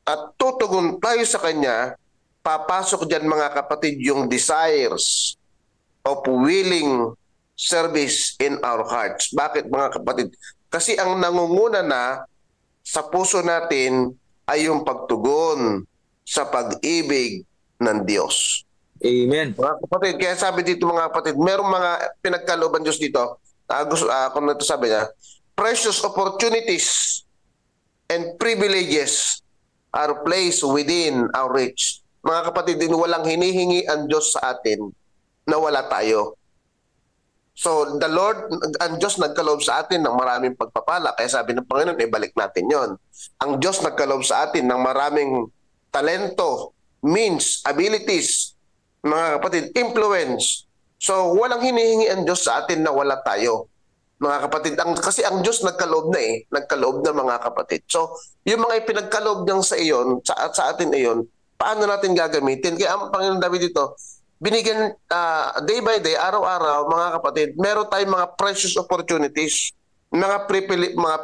S8: at tutugon tayo sa Kanya, papasok dyan mga kapatid yung desires of willing service in our hearts. Bakit mga kapatid? Kasi ang nangunguna na sa puso natin ay yung pagtugon sa pag-ibig ng Diyos.
S6: Amen.
S8: Mga kapatid, kaya sabi dito mga kapatid, merong mga pinagkalooban Diyos dito. Kung ito sabi niya, precious opportunities and privileges are placed within our reach. Mga kapatid, walang hinihingi ang Diyos sa atin na wala tayo. So, the Lord, ang Diyos nagkaloob sa atin ng maraming pagpapala. Kaya sabi ng Panginoon, ibalik natin yon. Ang Diyos nagkaloob sa atin ng maraming talento, means, abilities, mga kapatid, influence. So, walang hinihingi ang Diyos sa atin na wala tayo. Mga kapatid, kasi ang Diyos nagkaloob na nagkaloob na mga kapatid. So, yung mga ipinagkaloob niyang sa iyon, sa atin iyon, paano natin gagamitin? Kaya ang Panginoon David dito, binigyan day by day, araw-araw, mga kapatid, meron tayong mga precious opportunities, mga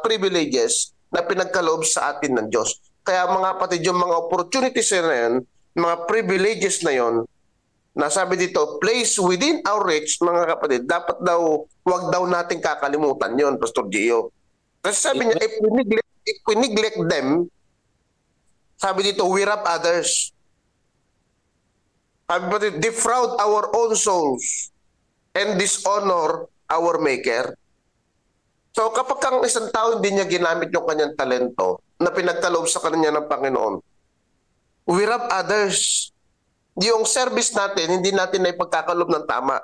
S8: privileges na pinagkaloob sa atin ng Diyos. Kaya mga kapatid, yung mga opportunities na yun, mga privileges na yun, nasabi dito, place within our reach, mga kapatid, dapat daw, wag daw natin kakalimutan yon, Pastor Gio. Kasi sabi niya, if we neglect them, sabi dito, we rob others. Sabi pa dito, defraud our own souls and dishonor our Maker. So kapag ang isang tao hindi niya ginamit yung kanyang talento na pinagkaloob sa kanya ng Panginoon, we rob others. Yung service natin, hindi natin na ipagkakaloob ng tama.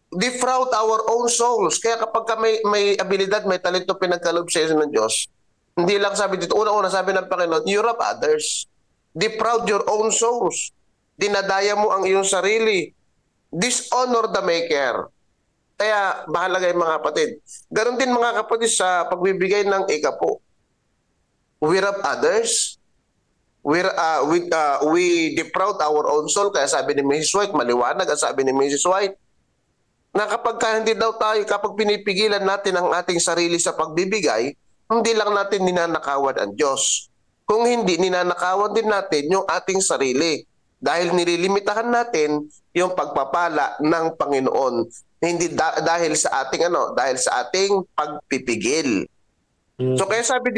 S8: Defraud our own souls. Kaya kapag ka may abilidad, may talento pinagkaloob sa iyo ng Diyos, hindi lang sabi dito, una-una sabi ng Panginoon, you rob others. Defraud your own souls. Dinadaya mo ang iyong sarili. Dishonor the maker. Kaya mahalaga yung mga kapatid. Ganon din mga kapatid sa pagbibigay ng ikapo. We rob others. We defraud our own soul. Kaya sabi ni Mrs. White, maliwanag ang sabi ni Mrs. White, na kapag hindi daw tayo, kapag pinipigilan natin ang ating sarili sa pagbibigay, hindi lang natin ninanakawan ang Diyos. Kung hindi, ninanakawan din natin yung ating sarili. Dahil nililimitahan natin yung pagpapala ng Panginoon. Hindi dahil sa ating dahil sa ating pagpipigil. So kaya sabi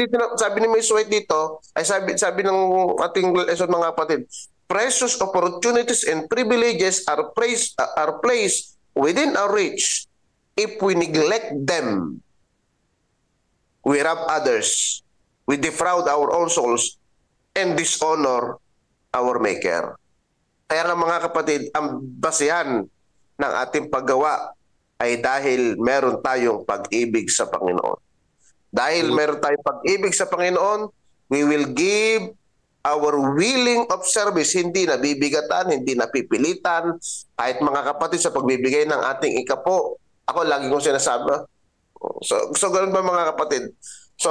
S8: ni Ms. White dito, ay sabi ng ating lesson mga kapatid, precious opportunities and privileges are placed within our reach. If we neglect them, we rob others, we defraud our own souls, and dishonor our Maker. Kaya nga mga kapatid, ang basihan ng ating paggawa ay dahil meron tayong pag-ibig sa Panginoon. Dahil meron tayong pag-ibig sa Panginoon, we will give our willing of service, hindi nabibigatan, hindi napipilitan. Kahit mga kapatid sa pagbibigay ng ating ikapo, ako lagi kong sinasabi. So ganun ba mga kapatid? So,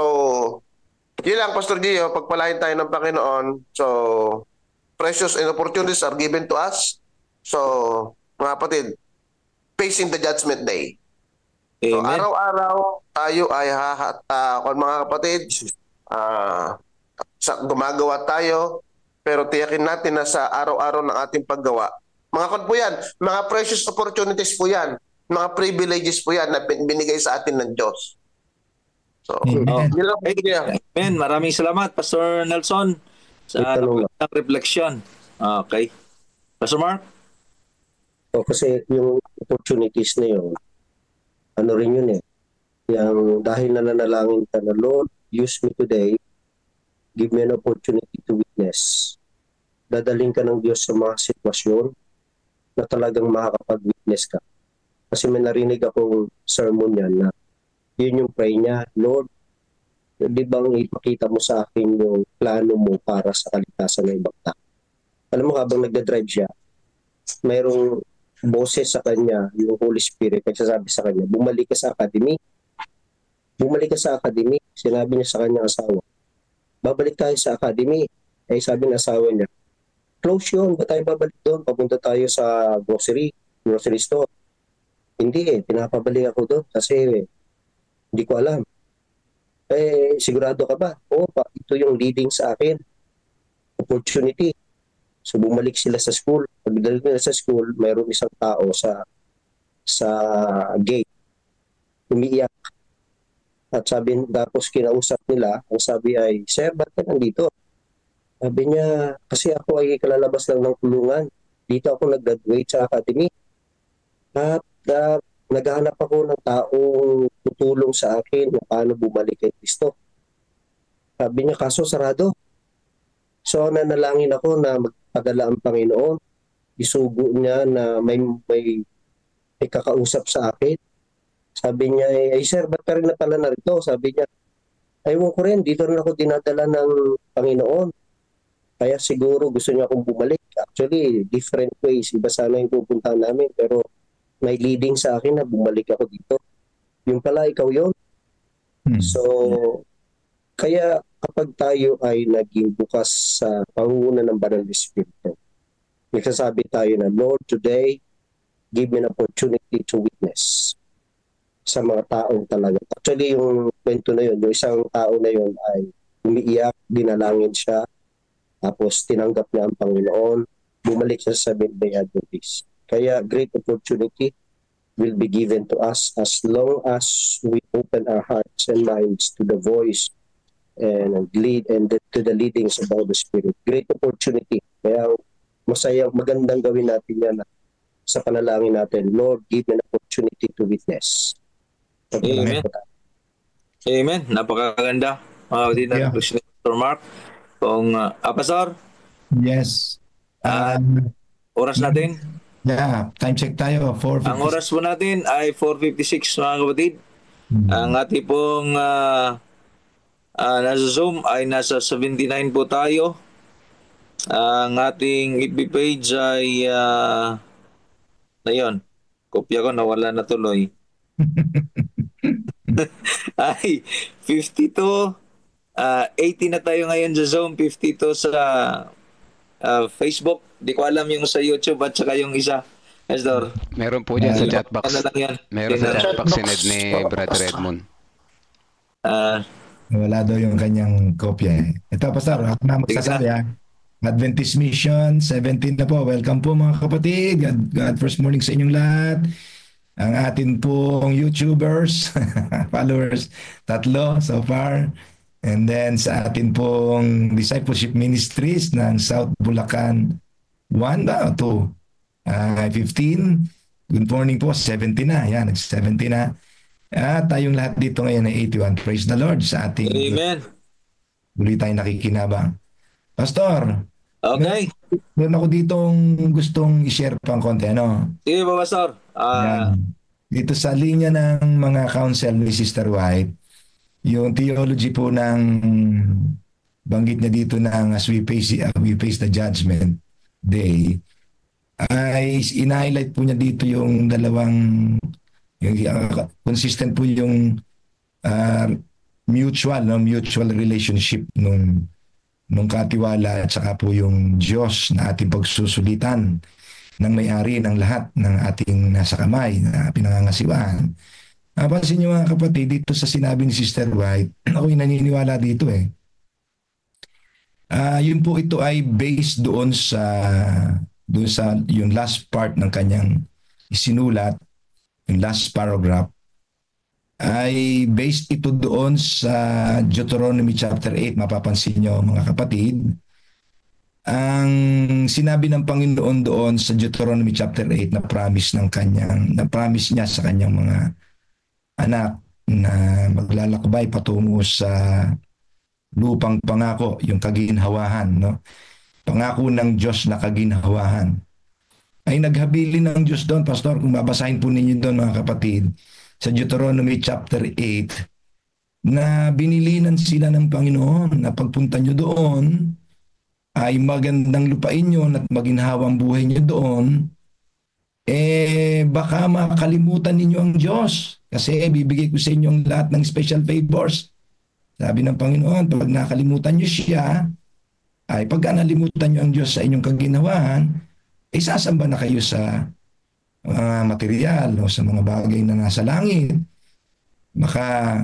S8: yun lang Pastor Gio, pagpalain tayo ng Panginoon. So, precious and opportunities are given to us. So, mga kapatid, facing the judgment day. So,
S6: Amen.
S8: araw-araw tayo ay mga kapatid, gumagawa tayo, pero tiyakin natin na sa araw-araw ng ating paggawa. Mga po yan, mga precious opportunities po yan, mga privileges po yan na binigay sa atin ng Diyos. So,
S6: Amen. Maraming salamat, Pastor Nelson, sa reflection. Okay. Pastor Mark?
S7: Kasi yung opportunities na yun, ano rin yun yung dahil nananalangin ka na, Lord, use me today, give me an opportunity to witness. Dadaling ka ng Diyos sa mga sitwasyon na talagang makakapag-witness ka. Kasi may narinig akong sermon yan na yun yung pray niya, Lord, di bang ipakita mo sa akin yung plano mo para sa kaligtasan ng ibang tao? Alam mo, habang nagdadrive siya, mayroong boses sa kanya, yung Holy Spirit, nagsasabi sa kanya, bumalik ka sa academy. Bumalik ka sa academy. Sinabi niya sa kanyang asawa, babalik tayo sa academy. Ay sabi ng asawa niya, close yun, ba tayo babalik doon? Papunta tayo sa grocery store. Hindi pinapabalik ako doon kasi hindi ko alam. Sigurado ka ba? Oo pa, ito yung leading sa akin. Opportunity. So bumalik sila sa school. Pagdating nila sa school, mayroong isang tao sa gate. Umiiyak. At tapos kinausap nila, ang sabi ay, Sir, ba't ka nandito? Sabi niya, kasi ako ay kalalabas lang ng kulungan. Dito ako nag-graduate sa academy. At naghahanap ako ng taong tutulong sa akin na paano bumalik kay Kristo. Sabi niya, kaso sarado. So nanalangin ako na magpadala ang Panginoon. Isugo niya na may kakausap sa akin. Sabi niya, ay sir, ba't ka rin na pala narito? Sabi niya, aywan ko rin, dito rin ako dinadala ng Panginoon. Kaya siguro gusto niya akong bumalik. Actually, different ways. Iba sana yung pupuntahan namin. Pero may leading sa akin na bumalik ako dito. Yung pala, ikaw yun. So, kaya kapag tayo ay naging bukas sa pangunguna ng Banal na Espiritu, nagsasabi tayo na, Lord, today, give me an opportunity to witness sa mga taong talaga. Actually, yung kwento na yun, yung isang tao na yun ay umiiyak, dinalangin siya, tapos tinanggap niya ang Panginoon, bumalik siya sa Seventh-day Adventist. Kaya great opportunity will be given to us as long as we open our hearts and minds to the voice and to the leadings of the Holy Spirit. Great opportunity. Kaya magandang gawin natin yan sa panalangin natin. Lord, give me an opportunity to witness.
S6: Amen. Amen. Napakaganda. Kapatid na
S5: Yeah.
S6: Pastor Mark. Kung, Pastor,
S5: Yes.
S6: oras natin.
S5: Yeah, time check tayo.
S6: Ang
S5: 4:56.
S6: oras po natin ay 4:56 mga kapatid. Ang ating pong nasa Zoom ay nasa 79 po tayo. Ang ating FB page ay ayun, kopya ko nawala na tuloy. Ay 52, 80 na tayo ngayon sa Zoom, 52 sa Facebook. Di ko alam yung sa YouTube at saka yung isa. Pastor.
S3: Meron po dyan sa chat box.
S6: Ano lang yan?
S3: Meron sa chat box sined ni Brother Edmond.
S5: Wala daw yung kanyang kopya eh. Ito, Pastor, ako na magsasabi ha. Adventist Mission, 17 na po. Welcome po mga kapatid. God first morning sa inyong lahat. Ang atin pong YouTubers, followers, 3 so far. And then sa atin pong Discipleship Ministries ng South Bulacan, 1 ba o 2? 15. Good morning po, 70 na. Yan, 70 na. At tayong lahat dito ngayon ay 81. Praise the Lord sa ating...
S6: Amen.
S5: Muli tayong nakikinabang. Pastor,
S6: Okay.
S5: meron ako ditong gustong i-share pang konti. Ano?
S6: Sige po, Pastor.
S5: Yan. Dito sa linya ng mga counsel ni Sister White, yung theology po ng banggit niya dito ng as we face the judgment day, ay in-highlight po niya dito yung dalawang consistent po yung mutual relationship nung katiwala at saka po yung Diyos na ating pagsusulitan ng may-ari ng lahat ng ating nasa kamay na pinangangasiwaan. Pansin niyo mga kapatid, dito sa sinabi ni Sister White, ako'y naniniwala dito eh. Yun po ito ay based doon sa yung last part ng kanyang isinulat, yung last paragraph, ay based ito doon sa Deuteronomy chapter 8. Mapapansin nyo mga kapatid, ang sinabi ng Panginoon doon sa Deuteronomy chapter 8 na promise niya sa kanyang mga anak na maglalakbay patungo sa lupang pangako, yung kaginhawahan, no? Pangako ng Diyos na kaginhawahan. Ay naghabilin ng Diyos doon, Pastor, kung babasahin po ninyo doon mga kapatid, sa Deuteronomy chapter 8, na binilinan sila ng Panginoon na pagpunta nyo doon, ay magandang lupain nyo at maginhawang buhay nyo doon, baka makalimutan ninyo ang Diyos. Kasi bibigay ko sa inyo ang lahat ng special favors. Sabi ng Panginoon, pag nakalimutan nyo siya, ay pagka nalimutan nyo ang Diyos sa inyong kaginhawahan, sasamba na kayo sa mga material o sa mga bagay na nasa langit. Baka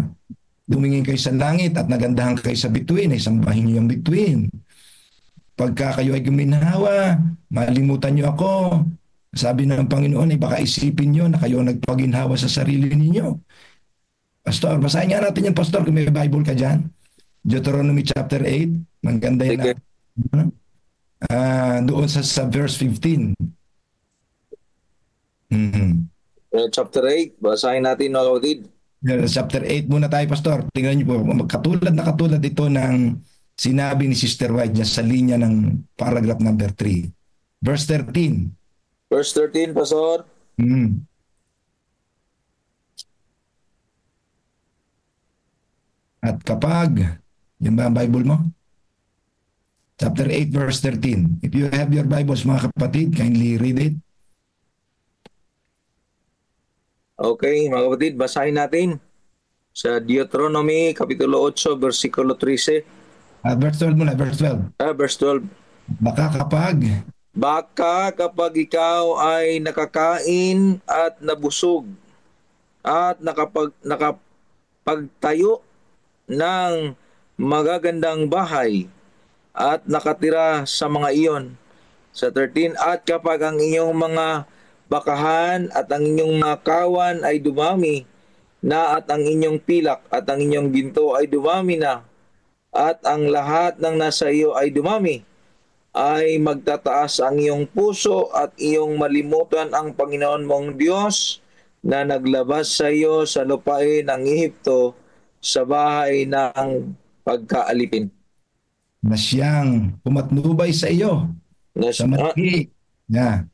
S5: dumingin kayo sa langit at nagandahan kayo sa bituin, ay sambahin nyo yung bituin. Pagka kayo ay guminhawa, malimutan nyo ako. Sabi ng Panginoon, ay baka isipin nyo na kayo nagpaginhawa sa sarili ninyo. Pastor, basahin nga natin yung Pastor kung may Bible ka dyan. Deuteronomy chapter 8. Maganda yun. Doon sa verse 15.
S6: Chapter 8. Basahin natin mga kapatid.
S5: Chapter 8 muna tayo, Pastor. Tingnan niyo po, katulad ito ng sinabi ni Sister White niya sa linya ng paragraph number 3. Verse 13.
S6: Verse 13, Pastor.
S5: At kapag, yun ba ang Bible mo? Chapter 8, verse 13. If you have your Bibles, mga kapatid, kindly read it.
S6: Okay, mga kapatid, basahin natin sa Deuteronomy, Kapitulo 8, versikulo 13.
S5: Verse 12 muna, verse 12.
S6: Verse 12.
S5: Baka
S6: kapag ikaw ay nakakain at nabusog at nakapagtayo ng magagandang bahay at nakatira sa mga iyon. Sa 13, at kapag ang inyong mga bakahan at ang inyong mga kawan ay dumami na, at ang inyong pilak at ang inyong ginto ay dumami na, at ang lahat ng nasa iyo ay dumami, ay magtataas ang iyong puso at iyong malimutan ang Panginoon mong Diyos na naglabas sa iyo sa lupain ng Ehipto sa bahay ng pagkaalipin.
S5: Na siyang pumatnubay sa iyo
S6: Na,
S5: sa malaki.
S6: na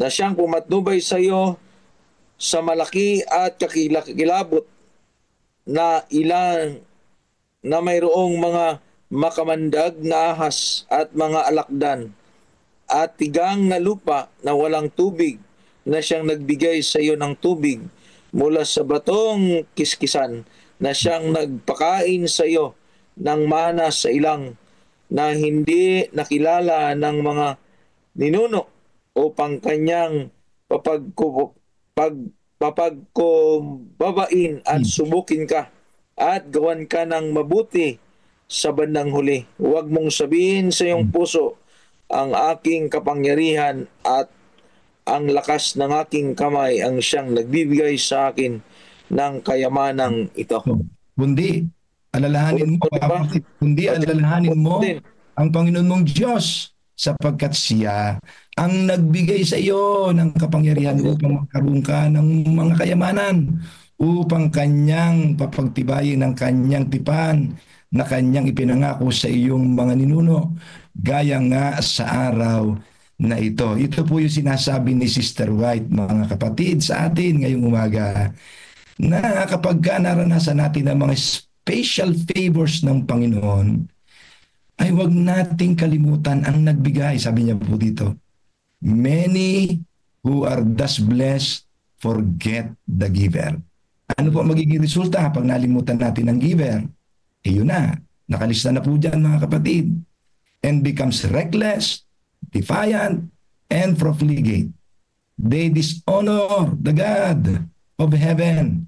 S6: siyang pumatnubay sa iyo sa malaki at kakilabot na ilan na mayroong mga makamandag na ahas at mga alakdan at tigang na lupa na walang tubig, na siyang nagbigay sa iyo ng tubig mula sa batong kiskisan, na siyang nagpakain sa iyo ng mana sa ilang na hindi nakilala ng mga ninuno, upang kanyang papagkubabain at subukin ka at gawan ka ng mabuti sa bandang huli. Huwag mong sabihin sa iyong puso, ang aking kapangyarihan at ang lakas ng aking kamay ang siyang nagbibigay sa akin ng kayamanang ito.
S5: Kundi alalahanin mo, alalahanin mo ang Panginoon mong Diyos, sapagkat siya ang nagbigay sa iyo ng kapangyarihan upang magkaroon ka ng mga kayamanan, upang kanyang papagtibayin ng kanyang tipan na kanyang ipinangako sa iyong mga ninuno, gaya nga sa araw na ito. Ito po yung sinasabi ni Sister White, mga kapatid, sa atin ngayong umaga, na kapag naranasan natin ang mga special favors ng Panginoon, ay huwag nating kalimutan ang nagbigay. Sabi niya po dito, many who are thus blessed forget the giver. Ano po magiging resulta pag nalimutan natin ang giver? Yun na, nakalista na po dyan, mga kapatid. And becomes reckless, defiant, and profligate. They dishonor the God of heaven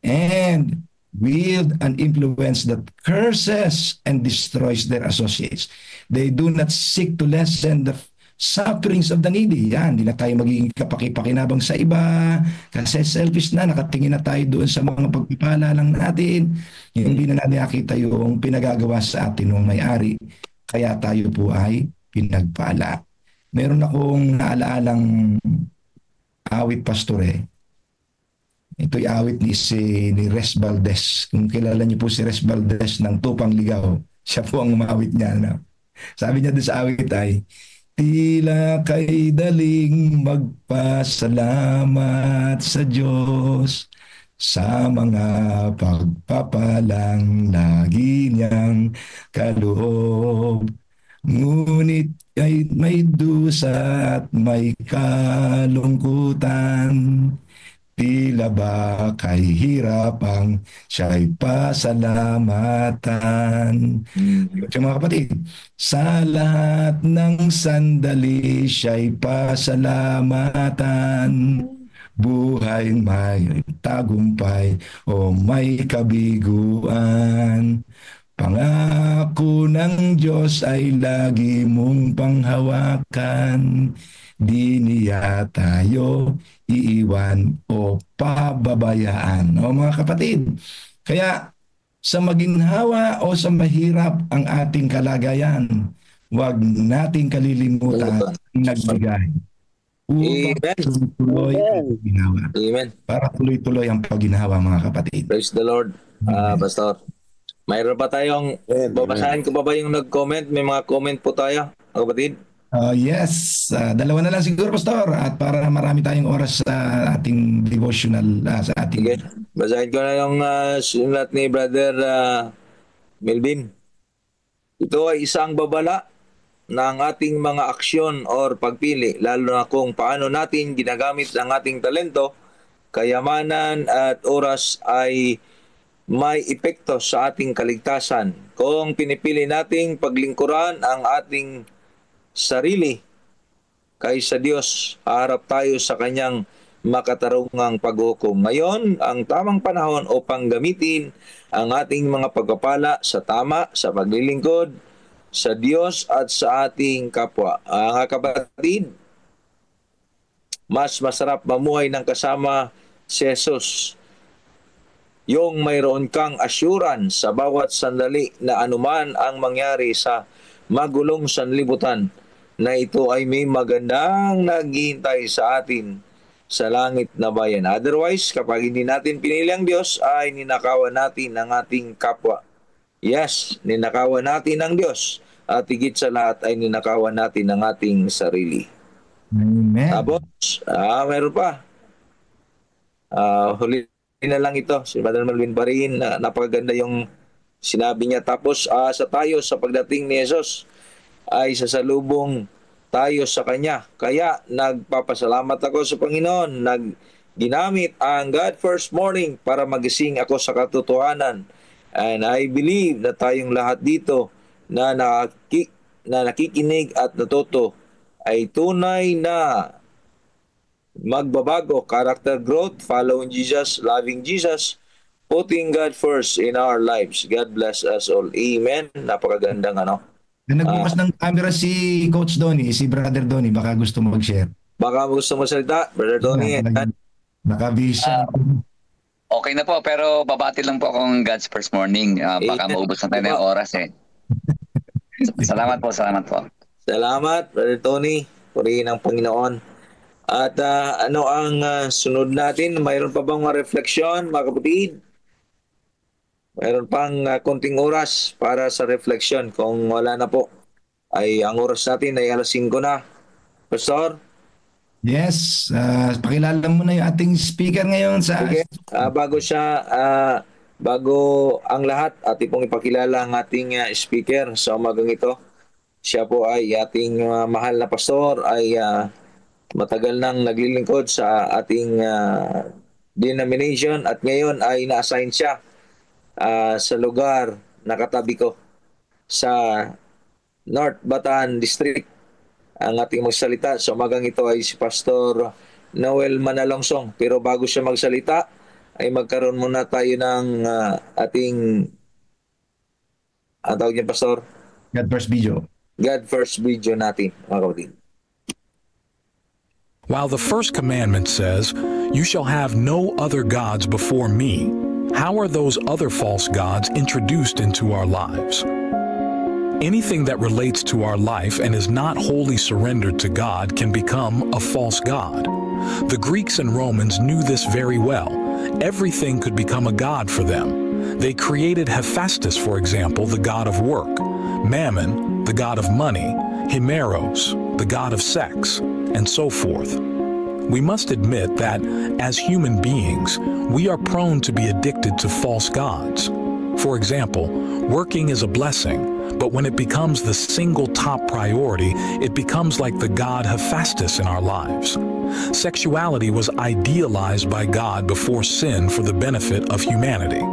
S5: and wield an influence that curses and destroys their associates. They do not seek to lessen the sufferings of the needy. Yan, hindi na tayo magiging kapaki-pakinabang sa iba kasi selfish na, nakatingin na tayo doon sa mga pagpipala lang natin. Hindi na natin nakita yung pinagagawa sa atin ng may-ari, kaya tayo po ay pinagpala. Meron akong naaalaalang awit, Pastor. Ito'y awit ni Res Valdez. Kung kilala niyo po si Res Valdez ng Tupang Ligaw, siya po ang umawit niya. No? Sabi niya doon sa awit ay, tila kay daling magpasalamat sa Diyos sa mga pagpapalang lagi niyang kaloob. Ngunit ay may dusa at may kalungkutan, tila ba kay hirap ang siya'y pasalamatan. So, mga kapatid, sa lahat ng sandali siya'y pasalamatan. Buhay may tagumpay o may kabiguan. Pangako ng Diyos ay lagi mong panghawakan. Di niya tayo iiwan o pababayaan. O mga kapatid, kaya sa maginhawa o sa mahirap ang ating kalagayan, huwag nating kalilimutan ang nagbigay. Upang tuloy-tuloy ang pagginhawa.
S6: Amen. Para
S5: tuloy-tuloy ang pagginhawa, mga kapatid.
S6: Praise the Lord, Pastor. Mayroon pa tayong, babasahin ko pa ba yung nag-comment? May mga comment po tayo, mga kapatid?
S5: Yes, dalawa na lang siguro, Pastor, at para marami tayong oras sa ating devotional, sa ating...
S6: Okay, basahin ko na yung sinulat ni Brother Melvin. Ito ay isang babala ng ating mga aksyon or pagpili, lalo na kung paano natin ginagamit ang ating talento, kayamanan at oras ay may epekto sa ating kaligtasan. Kung pinipili nating paglingkuran ang ating sarili kaysa Diyos, haharap tayo sa kanyang makatarungang paghukom. Ngayon, ang tamang panahon upang gamitin ang ating mga pagpapala sa tama, sa paglilingkod, sa Diyos at sa ating kapwa. Mga kapatid, mas masarap mamuhay ng kasama si Jesus. Yung mayroon kang assurance sa bawat sandali na anuman ang mangyari sa magulong sanlibutan, na ito ay may magandang naghihintay sa atin sa langit na bayan. Otherwise, kapag hindi natin pinili ang Diyos, ay ninakawan natin ang ating kapwa. Yes, ninakawan natin ang Diyos. At higit sa lahat ay ninakawan natin ang ating sarili.
S5: Amen.
S6: Tapos, meron pa. Huli na lang ito. Si Brother Melvin pa rin, napakaganda yung sinabi niya. Tapos, sa tayo, sa pagdating ni Jesus, ay sasalubong tayo sa Kanya. Kaya, nagpapasalamat ako sa Panginoon. Ginamit ang God First Morning para magising ako sa katotohanan. And I believe na tayong lahat dito na nakikinig at natuto ay tunay na magbabago, character growth, following Jesus, loving Jesus, putting God first in our lives. God bless us all. Amen. Napakagandang
S5: Nagbukas ng camera si Coach Donnie, si Brother Donnie, baka gusto mag-share.
S6: Baka gusto mo salita, Brother Donnie.
S5: Naka-vision.
S9: Okay na po, pero babati lang po akong God's First Morning. Baka maubos na tayo ng oras eh. Salamat po.
S6: Salamat, Brother Tony. Purihin ang Panginoon. At ano ang sunod natin? Mayroon pa bang mga refleksyon, mga kapatid? Mayroon pang konting oras para sa refleksyon. Kung wala na po, ay ang oras natin ay alas 5 na. Pastor?
S5: Yes, pakilala mo na yung ating speaker ngayon sa...
S6: Okay. Bago ang lahat, ating pong ipakilala ang ating speaker sa umagang ito. Siya po ay ating mahal na pastor, ay matagal nang naglilingkod sa ating denomination at ngayon ay na-assign siya sa lugar na katabi ko sa North Bataan District. Ang ating magsalita sa umagang ito ay si Pastor Noel Manalongsong. Pero bago siya magsalita, ay magkaroon muna tayo ng ating ang tawag niya, Pastor?
S5: God First Video.
S6: God First Video natin, mga kapatid.
S10: While the first commandment says, "You shall have no other gods before me," how are those other false gods introduced into our lives? Anything that relates to our life and is not wholly surrendered to God can become a false god. The Greeks and Romans knew this very well. Everything could become a god for them. They created Hephaestus, for example, the god of work, Mammon, the god of money, Himeros, the god of sex, and so forth. We must admit that, as human beings, we are prone to be addicted to false gods. For example, working is a blessing, but when it becomes the single top priority, it becomes like the god Hephaestus in our lives. Sexuality was idealized by God before sin for the benefit of humanity.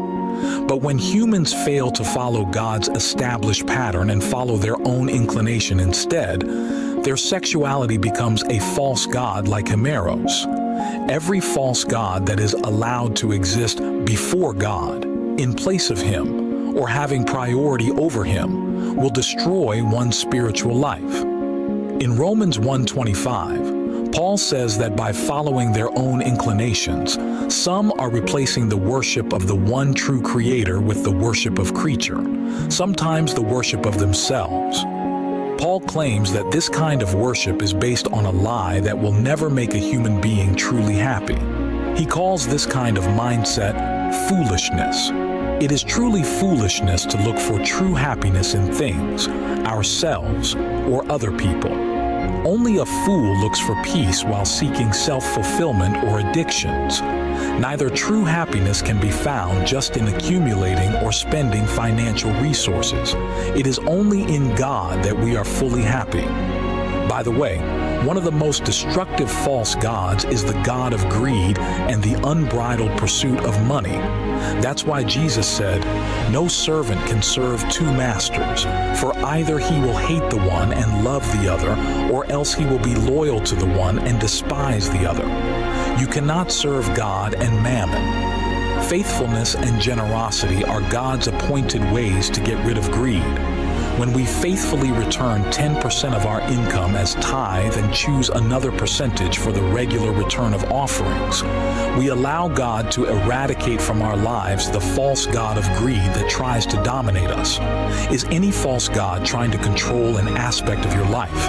S10: But when humans fail to follow God's established pattern and follow their own inclination instead, their sexuality becomes a false god like Himeros. Every false god that is allowed to exist before God, in place of Him, or having priority over Him, will destroy one's spiritual life. In Romans 1:25, Paul says that by following their own inclinations, some are replacing the worship of the one true Creator with the worship of creature, sometimes the worship of themselves. Paul claims that this kind of worship is based on a lie that will never make a human being truly happy. He calls this kind of mindset foolishness. It is truly foolishness to look for true happiness in things, ourselves, or other people. Only a fool looks for peace while seeking self-fulfillment or addictions. Neither true happiness can be found just in accumulating or spending financial resources. It is only in God that we are fully happy. By the way, one of the most destructive false gods is the god of greed and the unbridled pursuit of money. That's why Jesus said, "No servant can serve two masters, for either he will hate the one and love the other, or else he will be loyal to the one and despise the other. You cannot serve God and mammon." Faithfulness and generosity are God's appointed ways to get rid of greed. When we faithfully return 10% of our income as tithe and choose another percentage for the regular return of offerings, we allow God to eradicate from our lives the false god of greed that tries to dominate us. Is any false god trying to control an aspect of your life?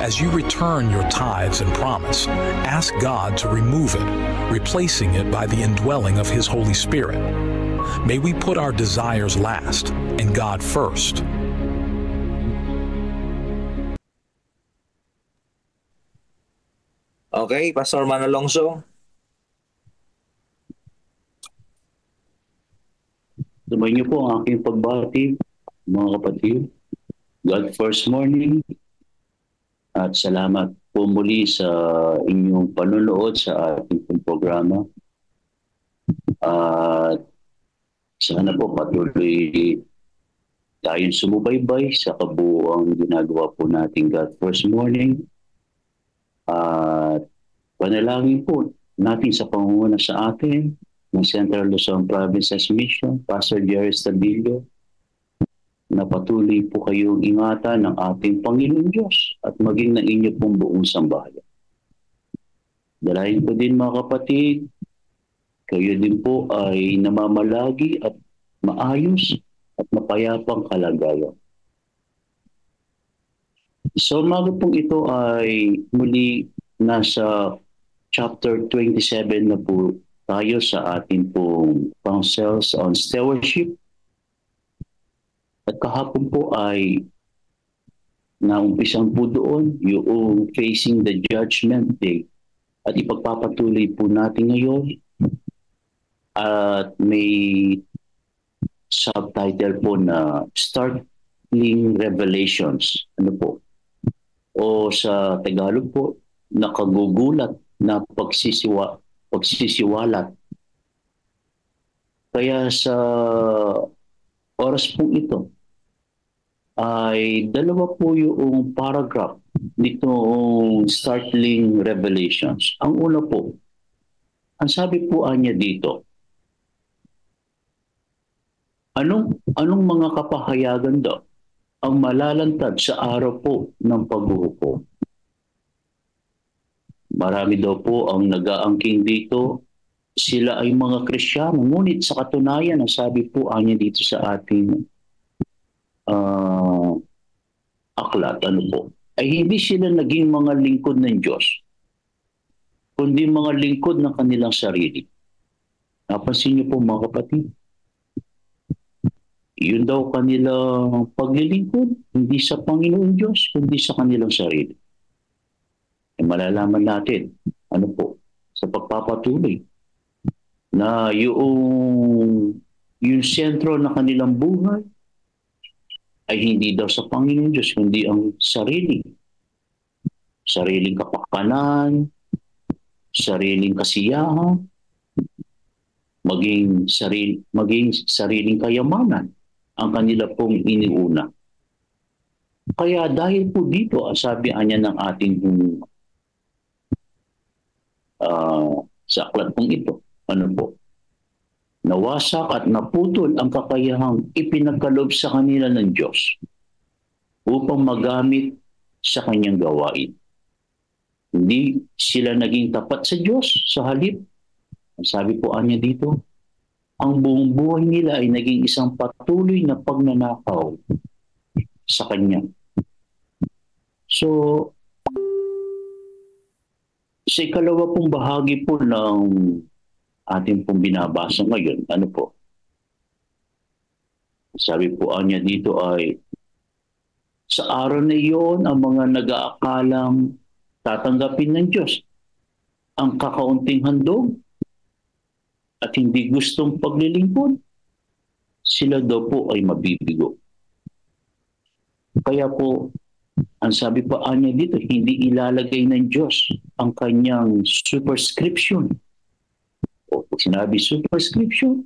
S10: As you return your tithes and promise, ask God to remove it, replacing it by the indwelling of His Holy Spirit. May we put our desires last and God first.
S6: Okay, Pastor Man Alonso.
S11: Sabay niyo po ang aking pagbati, mga kapatid. God first morning. At salamat po muli sa inyong panonood sa ating programa. At sana po patuloy tayong sumubaybay sa kabuuang ginagawa po natin God first morning. At panalangin po natin sa pangunguna sa atin ng Central Luzon Province's Mission, Pastor Jerry Stabilio, na patuloy po kayong ingatan ng ating Panginoon Diyos at maging ng inyo pong buong sambahayan. Dalahin ko din mga kapatid, kayo din po ay namamalagi at maayos at mapayapang kalagayan. So umaga pong ito ay muli nasa chapter 27 na po tayo sa ating pong counsels on stewardship. At kahapon po ay naumpisan po doon yung facing the judgment day. At ipagpapatuloy po natin ngayon. At may subtitle po na Startling Revelations. Ano po? O sa Tagalog po, nakagugulat na pagsisiwalat. Kaya sa oras pong ito ay dalawa po yung paragraph nitong Startling Revelations. Ang una po, ang sabi po niya dito, anong mga kapahayagan daw ang malalantad sa araw po ng paghuhukom? Marami daw po ang nag-aangking dito. Sila ay mga Kristiyano. Ngunit sa katunayan, ang sabi po niya dito sa ating aklat, ano po, ay hindi sila naging mga lingkod ng Diyos, kundi mga lingkod ng kanilang sarili. Napansin niyo po mga kapatid? Yun daw kanilang paglilingkod, hindi sa Panginoon Diyos, kundi sa kanilang sarili. E malalaman natin, ano po, sa pagpapatuloy, na yung sentro na kanilang buhay ay hindi daw sa Panginoon Diyos, kundi ang sarili. Sariling kapakanan, sariling kasiyahan, maging sariling kayamanan ang kanila pong iniuna. Kaya dahil po dito, sabi niya ng ating sa aklat pong ito, ano po, nawasak at naputol ang kakayahang ipinagkaloob sa kanila ng Diyos upang magamit sa kanyang gawain. Hindi sila naging tapat sa Diyos, sa halip. Sabi po niya dito, ang buong buhay nila ay naging isang patuloy na pagnanakaw sa Kanya. So, sa ikalawa pong bahagi po ng ating pong binabasa ngayon, ano po? Sabi po niya dito ay, sa araw na iyon, ang mga nag-aakalang tatanggapin ng Diyos ang kakaunting handog at hindi gustong paglilingkod, sila daw po ay mabibigo. Kaya po, ang sabi pa niya dito, hindi ilalagay ng Diyos ang kanyang superscription. O pag sinabi superscription,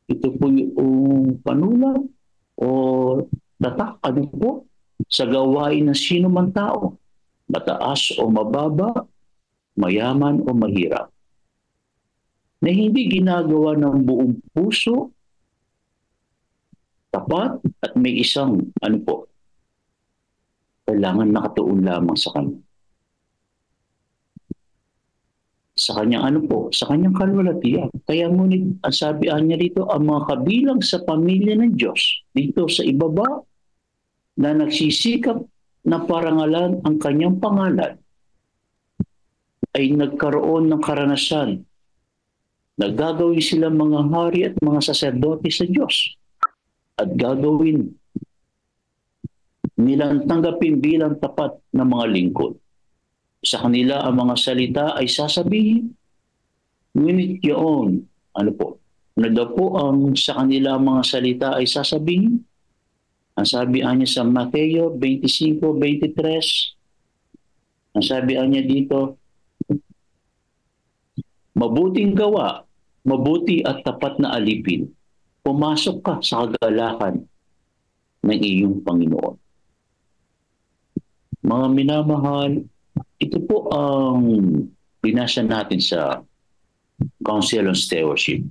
S11: ito po yung panulat o tatak, ano po, sa gawain ng sino man tao, mataas o mababa, mayaman o mahirap, na hindi ginagawa ng buong puso, tapat at may isang, ano po, kailangan nakatuon lamang sa Kanya. Sa Kanyang ano po, sa Kanyang kalwalatian. Kaya ngunit, ang sabi niya dito, ang mga kabilang sa pamilya ng Diyos, dito sa ibaba, na nagsisikap na parangalan ang kanyang pangalan ay nagkaroon ng karanasan na gagawin sila mga hari at mga saserdote sa Diyos at gagawin nilang tanggapin bilang tapat na mga lingkod. Sa kanila ang mga salita ay sasabihin, ngunit yun, na daw po ang sa kanila ang mga salita ay sasabihin. Ang sabi niya sa Mateo 25:23, ang sabi niya dito, mabuting gawa, mabuti at tapat na alipin, pumasok ka sa kagalakan ng iyong Panginoon. Mga minamahal, ito po ang binasa natin sa Council on Stewardship.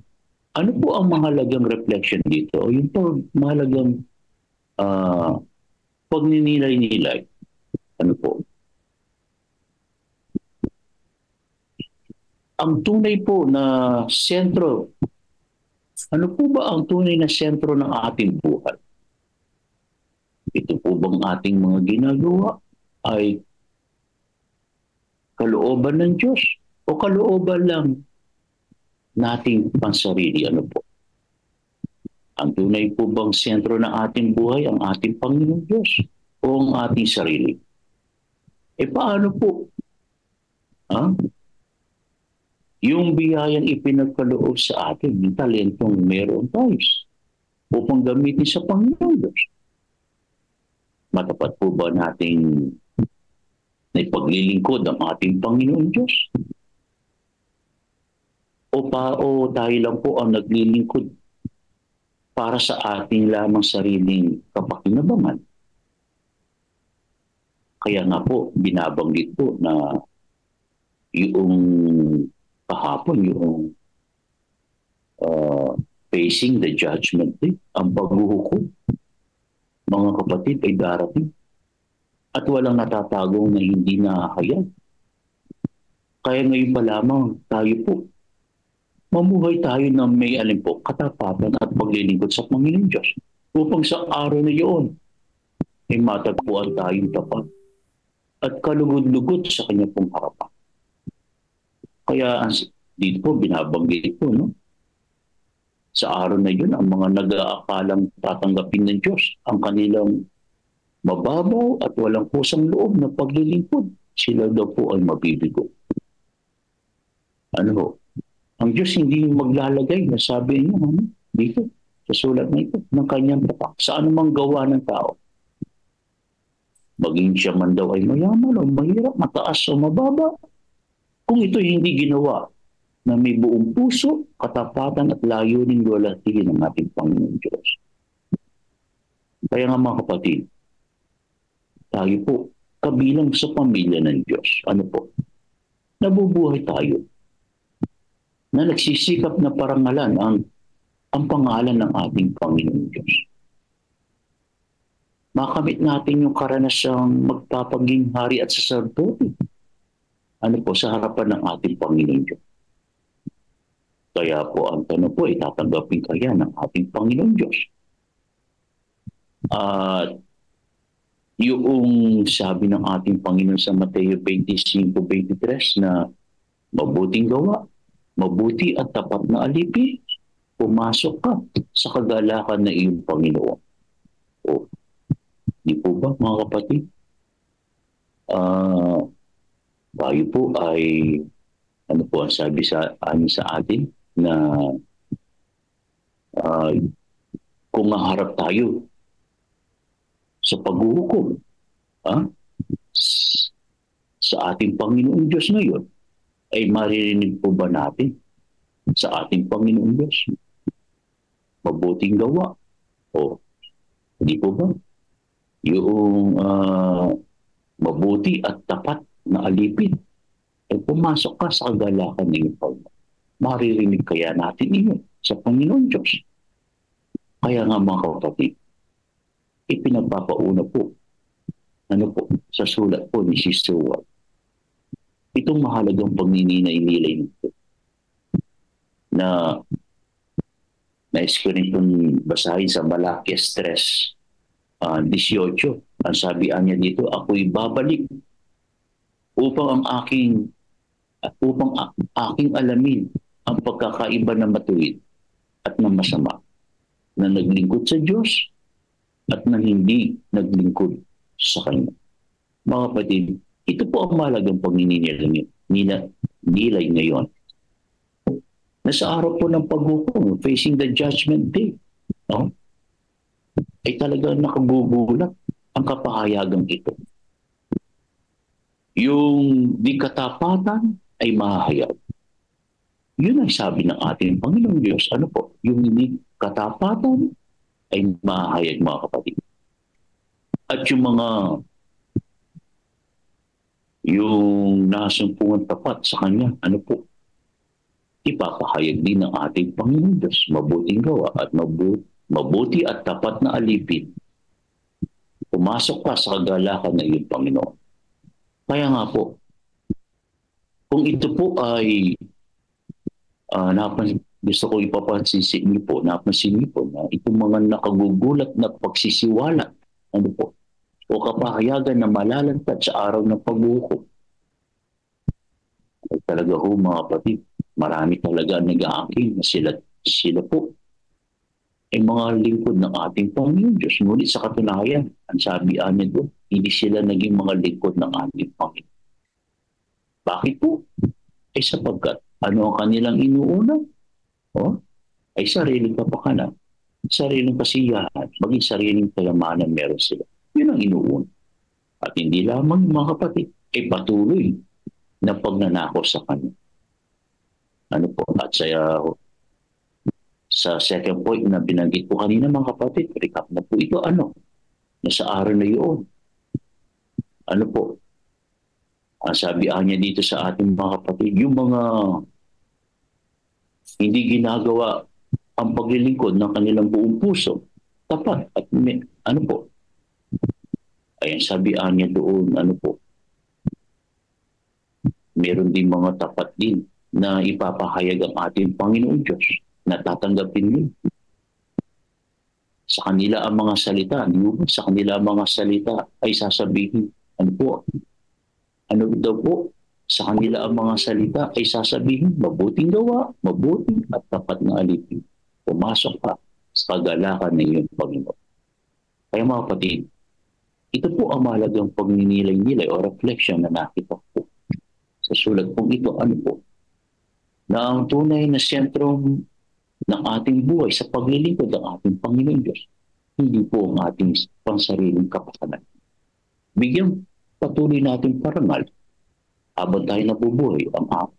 S11: Ano po ang mahalagang reflection dito? Yung po mahalagang pagninilay-nilay. Ano po? Ang tunay po na sentro, ano po ba ang tunay na sentro ng ating buhay? Ito po bang ating mga ginagawa ay kalooban ng Diyos o kalooban lang nating pansarili? Ano po? Ang tunay po bang sentro ng ating buhay ang ating Panginoon Diyos o ang ating sarili? Paano po? Yung biyayang ipinagkaloob sa atin, yung talentong meron tayo upang gamitin sa Panginoon Diyos. Matapat po ba nating na ipaglilingkod ang ating Panginoon Diyos? O tayo lang po ang naglilingkod para sa ating lamang sariling kapakinabangan? Kaya nga po, binabanggit po na yung kahapon, yung facing the judgment day, ang paghuhukom, mga kapatid, ay darating. At walang natatagong na hindi nahahayag. Kaya ngayon pa lamang tayo po, mamuhay tayo na may katapatan at paglilingkod sa Panginoon Diyos upang sa araw na iyon ay matagpuan tayong tapat at kalugod-lugod sa kanya pong harapan. Kaya dito po binabanggit po, no? Sa araw na iyon, ang mga nag-aakalang tatanggapin ng Diyos ang kanilang mababaw at walang kusang loob na paglilingkod, sila daw po ay mabibigo. Ano ho? Ang Diyos hindi maglalagay na sabi niya dito sa sulat na ito ng kanyang tatak sa anumang gawa ng tao. Maging siya man daw ay mayaman o mahirap, mataas o mababa. Kung ito hindi ginawa na may buong puso, katapatan at layunin luwalhatihin ng ating Panginoon Diyos. Kaya nga mga kapatid, tayo po kabilang sa pamilya ng Diyos. Ano po? Nabubuhay tayo na nagsisikap na parangalan ang pangalan ng ating Panginoon Diyos. Makamit natin yung karanasang magpapaging hari at saserdote. Ano po, sa harapan ng ating Panginoon Diyos. Kaya po ang tanong po, itatanggapin kaya ng ating Panginoon Diyos. At yung sabi ng ating Panginoon sa Mateo 25:23 na mabuting gawa, mabuti at tapat na alipi, pumasok ka sa kagalakan na iyong Panginoon. O, di po ba mga kapatid? Tayo po ay, ano po ang sabi sa atin na kung maharap tayo sa paghuhukom sa ating Panginoon Diyos ngayon, ay maririnig po ba natin sa ating Panginoon Diyos? Mabuting gawa. O, hindi po ba? Yung mabuti at tapat na alipin, ay pumasok ka sa kagalakan ng iyong Panginoon. Maririnig kaya natin iyon sa Panginoon Diyos. Kaya nga mga kapatid, ipinagpapauna po, sa sulat po ni Sister Ward, itong mahalagang pagninilay nito na nais ko rin itong basahin sa Malakias 3:18 Ang sabi niya dito, ako'y babalik upang aking alamin ang pagkakaiba na matuwid at na masama, na naglingkod sa Diyos at na hindi naglingkod sa Kanya. Mga kapatid, ito po ang mahalagang nilay ngayon. Nasa araw po ng paghukom, facing the judgment day, no? Ay talagang nakagugulat ang kapahayagang ito. Yung di katapatan ay mahahayag. Yun ay sabi ng ating Panginoong Diyos. Ano po? Yung di katapatan ay mahahayag, mga kapatid. At yung nasumpungan tapat sa Kanya, ano po? Ipapahayag din ng ating Panginoong Diyos. Mabuting gawa at mabuti at tapat na alipin. Pumasok ka sa kagalakan na iyong Panginoon. Kaya nga po, kung ito po ay gusto ko ipapansin sa inyo po, napansin niyo po na itong mga nakagugulat na pagsisiwalat, ano po, o kapahayagan na malalantad sa araw ng paghukom. Talaga ho, mga kapatid, marami talaga nag-aangkin na sila po ay mga lingkod ng ating Panginoon Diyos. Ngunit sa katunayan, ang sabi niya doon, hindi sila naging mga lingkod ng ating Panginoon. Bakit po? Ay sapagkat ano ang kanilang inuuna? Ay sariling kapakanan, sariling kasiyahan, maging sariling kayamanan meron sila. Yun ang inuuna. At hindi lamang, mga kapatid, ay patuloy na pagnanakaw sa Kanya. Ano po? At sa second point na binanggit ko kanina, mga kapatid, recap na po ito, nasa araw na yun. Ano po? Ang sabi niya dito sa ating mga kapatid, yung mga hindi ginagawa ang paglilingkod ng kanilang buong puso, tapat at ano po? Ayan, sabi niya doon, ano po? Meron din mga tapat din na ipapahayag ang ating Panginoon Diyos na tatanggapin yun. Sa kanila ang mga salita, sa kanila ang mga salita ay sasabihin, ano po? Ano daw po? Sa kanila ang mga salita ay sasabihin, mabuting gawa, mabuting at tapat na alipin. Pumasok ka sa kagalakan ng iyong Panginoon. Kaya mga kapatid, ito po ang mahalagang pagninilay-nilay o reflection na nakita po. Sa sulat pong ito, ano po? Na ang tunay na sentro ng ating buhay sa paglilingkod ng ating Panginoon Diyos, hindi po ang ating pansariling kapakanan. Bigyan patuloy natin parangal habang tayo nabubuhay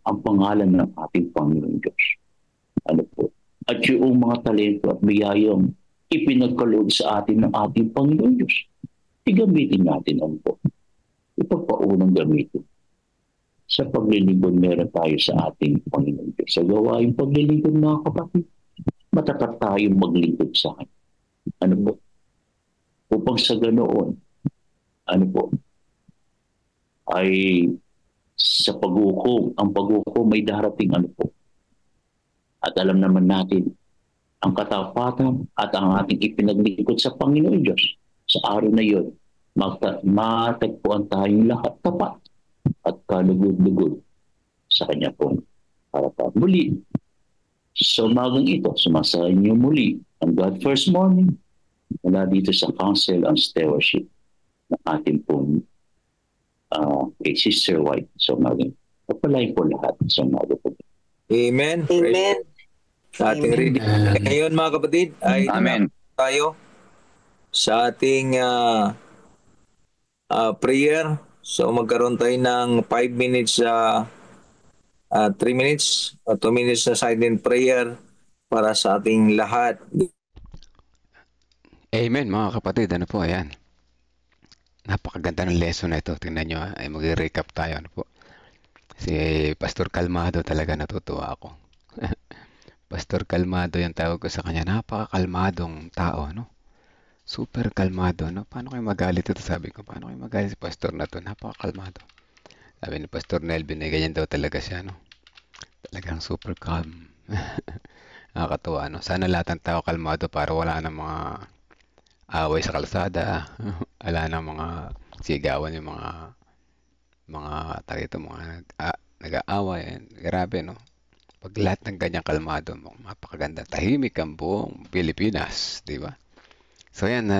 S11: ang pangalan ng ating Panginoon Diyos. Ano po? At yung mga talento at biyayang ipinagkaloob sa atin ng ating Panginoon Diyos, igamitin natin ano po? Ipagpaunang gamitin. Sa paglilingkod meron tayo sa ating Panginoon Diyos. Sa gawaing paglilingkod, mga kapatid, matapat tayong maglingkod sa Kanya. Ano po? Upang sa ganoon, ano po? Ay sa paghukom, ang paghukom may darating ano po. At alam naman natin, ang katapatan at ang ating ipinaglingkod sa Panginoon Diyos, sa araw na yun, matagpuan tayong lahat tapat at kalugod-lugod sa Kanya pong harapan. Muli, sa umagang ito, sumasahin niyo muli ang God First Morning mula dito sa Council on Stewardship ng ating pong kay Sister White. So, pagpalain po lahat sa umaga po.
S6: Amen.
S12: Amen.
S6: Sa ating reading ngayon, mga kapatid, ay
S9: Amen.
S6: Tayo sa ating prayer. So magkaroon tayo ng 5 minutes, 3 minutes, 2 minutes na silent prayer para sa ating lahat.
S3: Amen, mga kapatid. Ano po, ayan. Napakaganda ng lesson na ito. Tingnan nyo, ay mag-recap tayo. Ano po. Si Pastor Kalmado talaga natutuwa ako. Pastor Kalmado yung tawag ko sa kanya. Napakakalmadong tao, no? Super kalmado, no? Paano kayo magalit ito? Sabi ko, paano kayo magalit si Pastor na to? Napakakalmado. Sabi ni Pastor Nelvin, ganyan daw talaga siya, no? Talagang super calm. Nakakatuwa, no? Sana lahat ng tao kalmado para wala na mga away sa kalsada, ala ng mga sigawan yung mga nag-aaway. Grabe, no? Pag lahat ng ganyan kalmado, mapakaganda. Tahimik ang buong Pilipinas, di ba? So yan,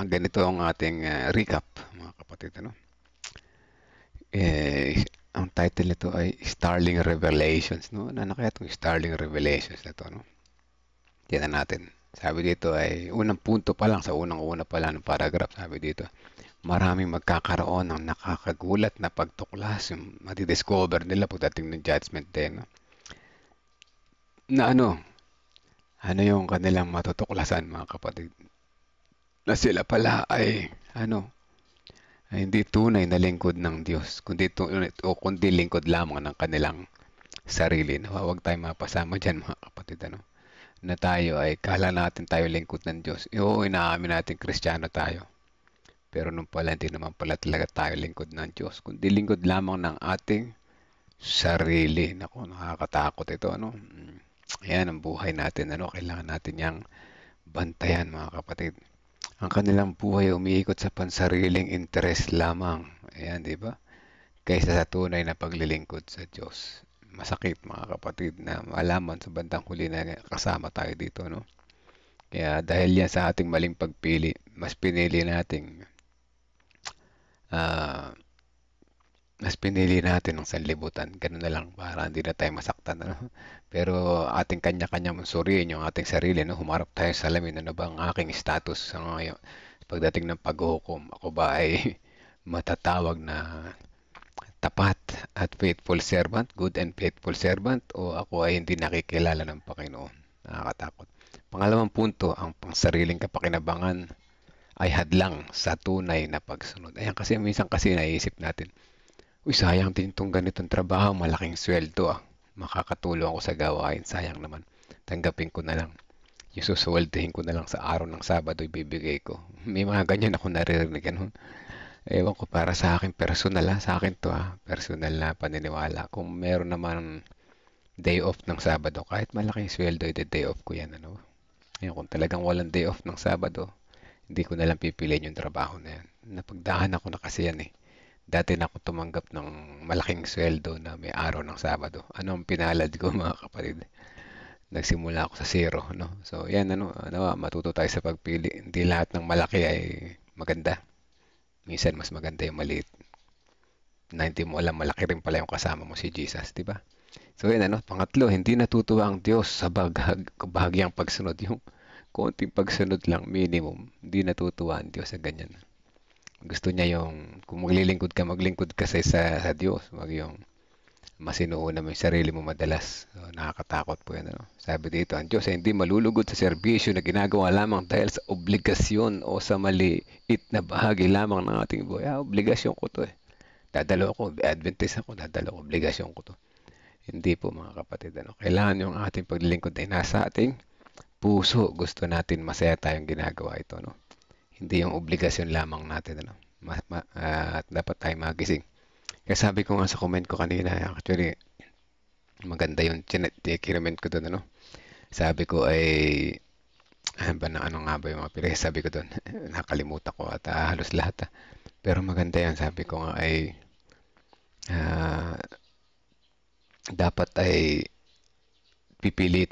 S3: ganito ang ating recap, mga kapatid. Ano? Ang title nito ay Starling Revelations. No? Ano kaya itong Starling Revelations na to? No? Tignan natin. Sabi dito ay, unang punto pa lang, sa unang-una pa lang ng paragraph, sabi dito, maraming magkakaroon ng nakakagulat na pagtuklas, yung matidiscover nila pagdating ng Judgment Day. No? Na ano yung kanilang matutuklasan, mga kapatid? Na sila pala ay hindi tunay na lingkod ng Diyos, kundi lingkod lamang ng kanilang sarili. Huwag tayong mapasama dyan, mga kapatid. Na tayo ay kala natin tayo lingkod ng Diyos. Oo, inaamin natin Kristiyano tayo. Pero nung pala, hindi naman pala talaga tayo lingkod ng Diyos, kundi lingkod lamang ng ating sarili. Naku, nakakatakot ito. Ayan ang buhay natin. Kailangan natin yang bantayan, mga kapatid. Ang kanilang buhay umiikot sa pansariling interes lamang. Ayan, di ba? Kaysa sa tunay na paglilingkod sa Diyos. Masakit, mga kapatid, na malaman sa bandang huli na kasama tayo dito. No? Kaya dahil yan sa ating maling pagpili, mas pinili natin ng sanlibutan. Ganun na lang para hindi na tayo masaktan. Pero ating kanya-kanyang suriin yung ating sarili. Humarap tayo sa salamin. Ano ba ang aking status sa ngayon? Pagdating ng paghuhukom, ako ba ay matatawag na tapat at faithful servant, good and faithful servant, o ako ay hindi nakikilala ng Panginoon? Nakakatakot. Pangalawang punto, ang pangsariling kapakinabangan ay hadlang sa tunay na pagsunod. Ayan, kasi minsan naiisip natin, uy, sayang din itong ganitong trabaho, malaking sweldo. Makakatulong ako sa gawain, sayang naman. Tanggapin ko na lang. Yung susweldohin ko na lang sa araw ng Sabado, ibibigay ko. May mga ganyan ako naririnig. Ewan ko, para sa akin, personal sa akin to, personal na paniniwala. Kung meron naman day off ng Sabado, kahit malaking sweldo, day off ko yan. Ngayon, kung talagang walang day off ng Sabado, hindi ko na lang pipiliin yung trabaho na yan. Napagdahan ako na kasi yan Dati na ako tumanggap ng malaking sweldo na may araw ng Sabado. Ano ang pinalad ko, mga kapatid? Nagsimula ako sa zero. So yan, matuto tayo sa pagpili. Hindi lahat ng malaki ay maganda. Minsan mas maganda yung maliit. Na hindi mo alam, malaki rin pala yung kasama mo, si Jesus, di ba? So yan, pangatlo, hindi natutuwa ang Diyos sa bahagyang pagsunod. Yung konting pagsunod lang, minimum. Hindi natutuwa ang Diyos sa ganyan. Gusto niya yung, kung maglingkod ka sa Diyos. Wag yung masinuuna mo yung sarili mo madalas. So, nakakatakot po yan. Sabi dito, ang Diyos ay hindi malulugod sa serbisyo na ginagawa lamang dahil sa obligasyon o sa maliit na bahagi lamang ng ating buhay. Obligasyon ko to Dadalo ako, Adventist ako, obligasyon ko to. Hindi po, mga kapatid. Kailangan yung ating paglilingkod ay nasa ating puso. Gusto natin masaya tayong ginagawa ito. Hindi yung obligasyon lamang natin. At dapat tayo magising. Kaya sabi ko nga sa comment ko kanina, actually, maganda yung kinament ko doon. Sabi ko ay, ano nga ba yung mga pili? Sabi ko doon, nakalimutan ko at halos lahat. Pero maganda yan. Sabi ko nga ay, dapat ay pipili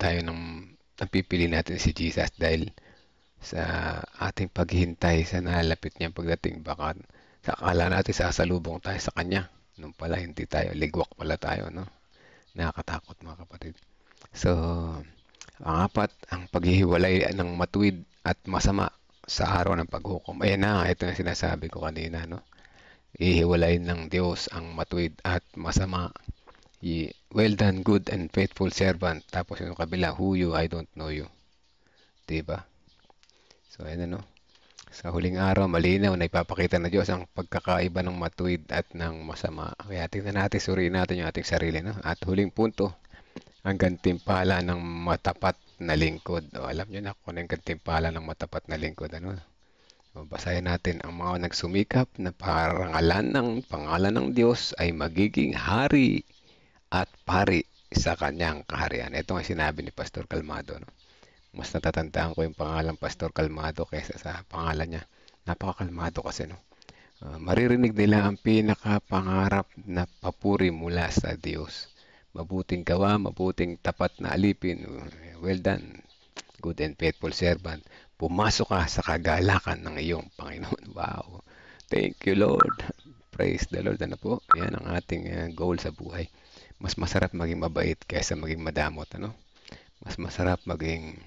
S3: natin si Jesus dahil sa ating paghihintay sa nalalapit niyang pagdating, baka akala natin sasalubong tayo sa Kanya. Nung pala hindi tayo, ligwak pala tayo. Nakakatakot, mga kapatid. So, ang apat, ang paghihiwalay ng matuwid at masama sa araw ng paghukom. Ayan na, ito na sinasabi ko kanina. Ihiwalay ng Diyos ang matuwid at masama. Well done, good and faithful servant. Tapos yung kabila, who you, I don't know you. Diba? So, ayan sa huling araw, malinaw na ipapakita na Diyos ang pagkakaiba ng matuwid at ng masama. Kaya tingnan natin, suriin natin yung ating sarili. At huling punto, ang gantimpala ng matapat na lingkod. Alam nyo na kung ano yung gantimpala ng matapat na lingkod. Basahin natin, ang mga nagsumikap na pangalan ng Diyos ay magiging hari at pari sa kanyang kaharian. Ito ang sinabi ni Pastor Calmado. Mas natatandaan ko yung pangalan Pastor Kalmado kaysa sa pangalan niya. Napakakalmado kasi, no? Maririnig nila ang pinakapangarap na papuri mula sa Diyos. Mabuting gawa, mabuting tapat na alipin. Well done, good and faithful servant. Pumasok ka sa kagalakan ng iyong Panginoon. Wow. Thank you, Lord. Praise the Lord. Ano po? Yan ang ating goal sa buhay. Mas masarap maging mabait kaysa maging madamot. Ano? Mas masarap maging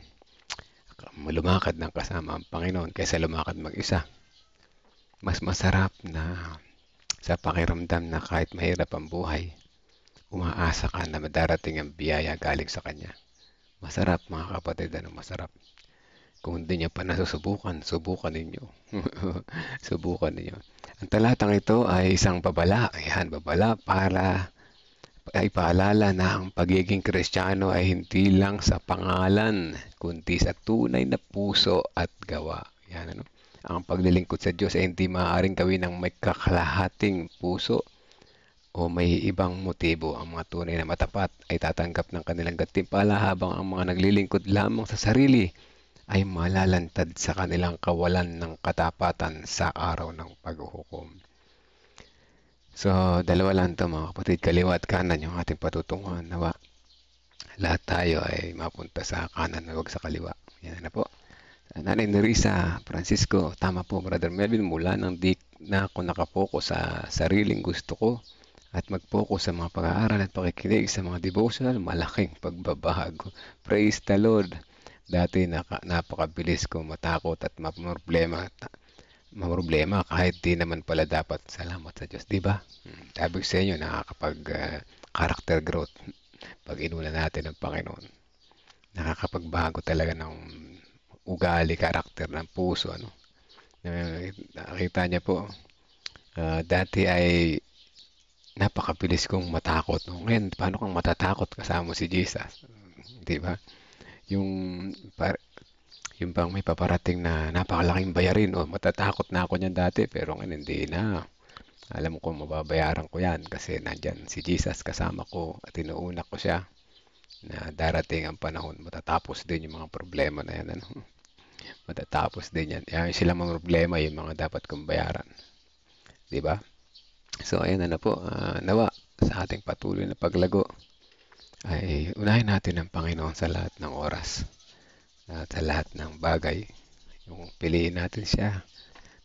S3: lumakad ng kasama ang Panginoon kaysa lumakad mag-isa. Mas masarap na sa pakiramdam na kahit mahirap ang buhay, umaasa ka na madarating ang biyaya galing sa Kanya. Masarap, mga kapatid. Ano? Masarap. Kung hindi niyo pa nasusubukan, subukan ninyo. Subukan ninyo. Ang talatang ito ay isang babala. Ayan, babala para ipaalala na ang pagiging Kristiyano ay hindi lang sa pangalan, kundi sa tunay na puso at gawa. Yan, ano? Ang paglilingkod sa Diyos ay hindi maaaring gawin ng may kakalahating puso o may ibang motibo. Ang mga tunay na matapat ay tatanggap ng kanilang gantimpala, habang ang mga naglilingkod lamang sa sarili ay malalantad sa kanilang kawalan ng katapatan sa araw ng paghuhukom. So, dalawa lang ito, mga kapatid, kaliwa at kanan yung ating patutunguhan. Nawa, lahat tayo ay mapunta sa kanan, huwag sa kaliwa. Yan na po. Nanay Nerissa Francisco, tama po, Brother Melvin, mula nang di na ako nakapokus sa sariling gusto ko at mag-focus sa mga pag-aaral at pakikinig sa mga devotional, malaking pagbabago. Praise the Lord. Dati napakabilis ko matakot at maproblema kahit di naman pala dapat. Salamat sa Diyos, di ba? Sabi ko sa inyo, nakakapag character growth pag inuna natin ng Panginoon. Nakakapagbago talaga ng ugali, karakter ng puso. Ano? Nakita niya po, dati ay napakabilis kong matakot. No? Ngayon, paano kang matatakot kasama si Jesus? Di ba? Yung bang may paparating na napakalaking bayarin, matatakot na ako niyan dati, pero ngayon hindi na. Alam ko mababayaran ko yan kasi nandyan si Jesus kasama ko at inuuna ko siya na darating ang panahon, matatapos din yung mga problema na yan. Ano? Matatapos din yan. Yan sila mga problema, yung mga dapat kong bayaran. Diba? So, ayan na po. Nawa sa ating patuloy na paglago ay unahin natin ang Panginoon sa lahat ng oras at sa lahat ng bagay. Yung piliin natin siya.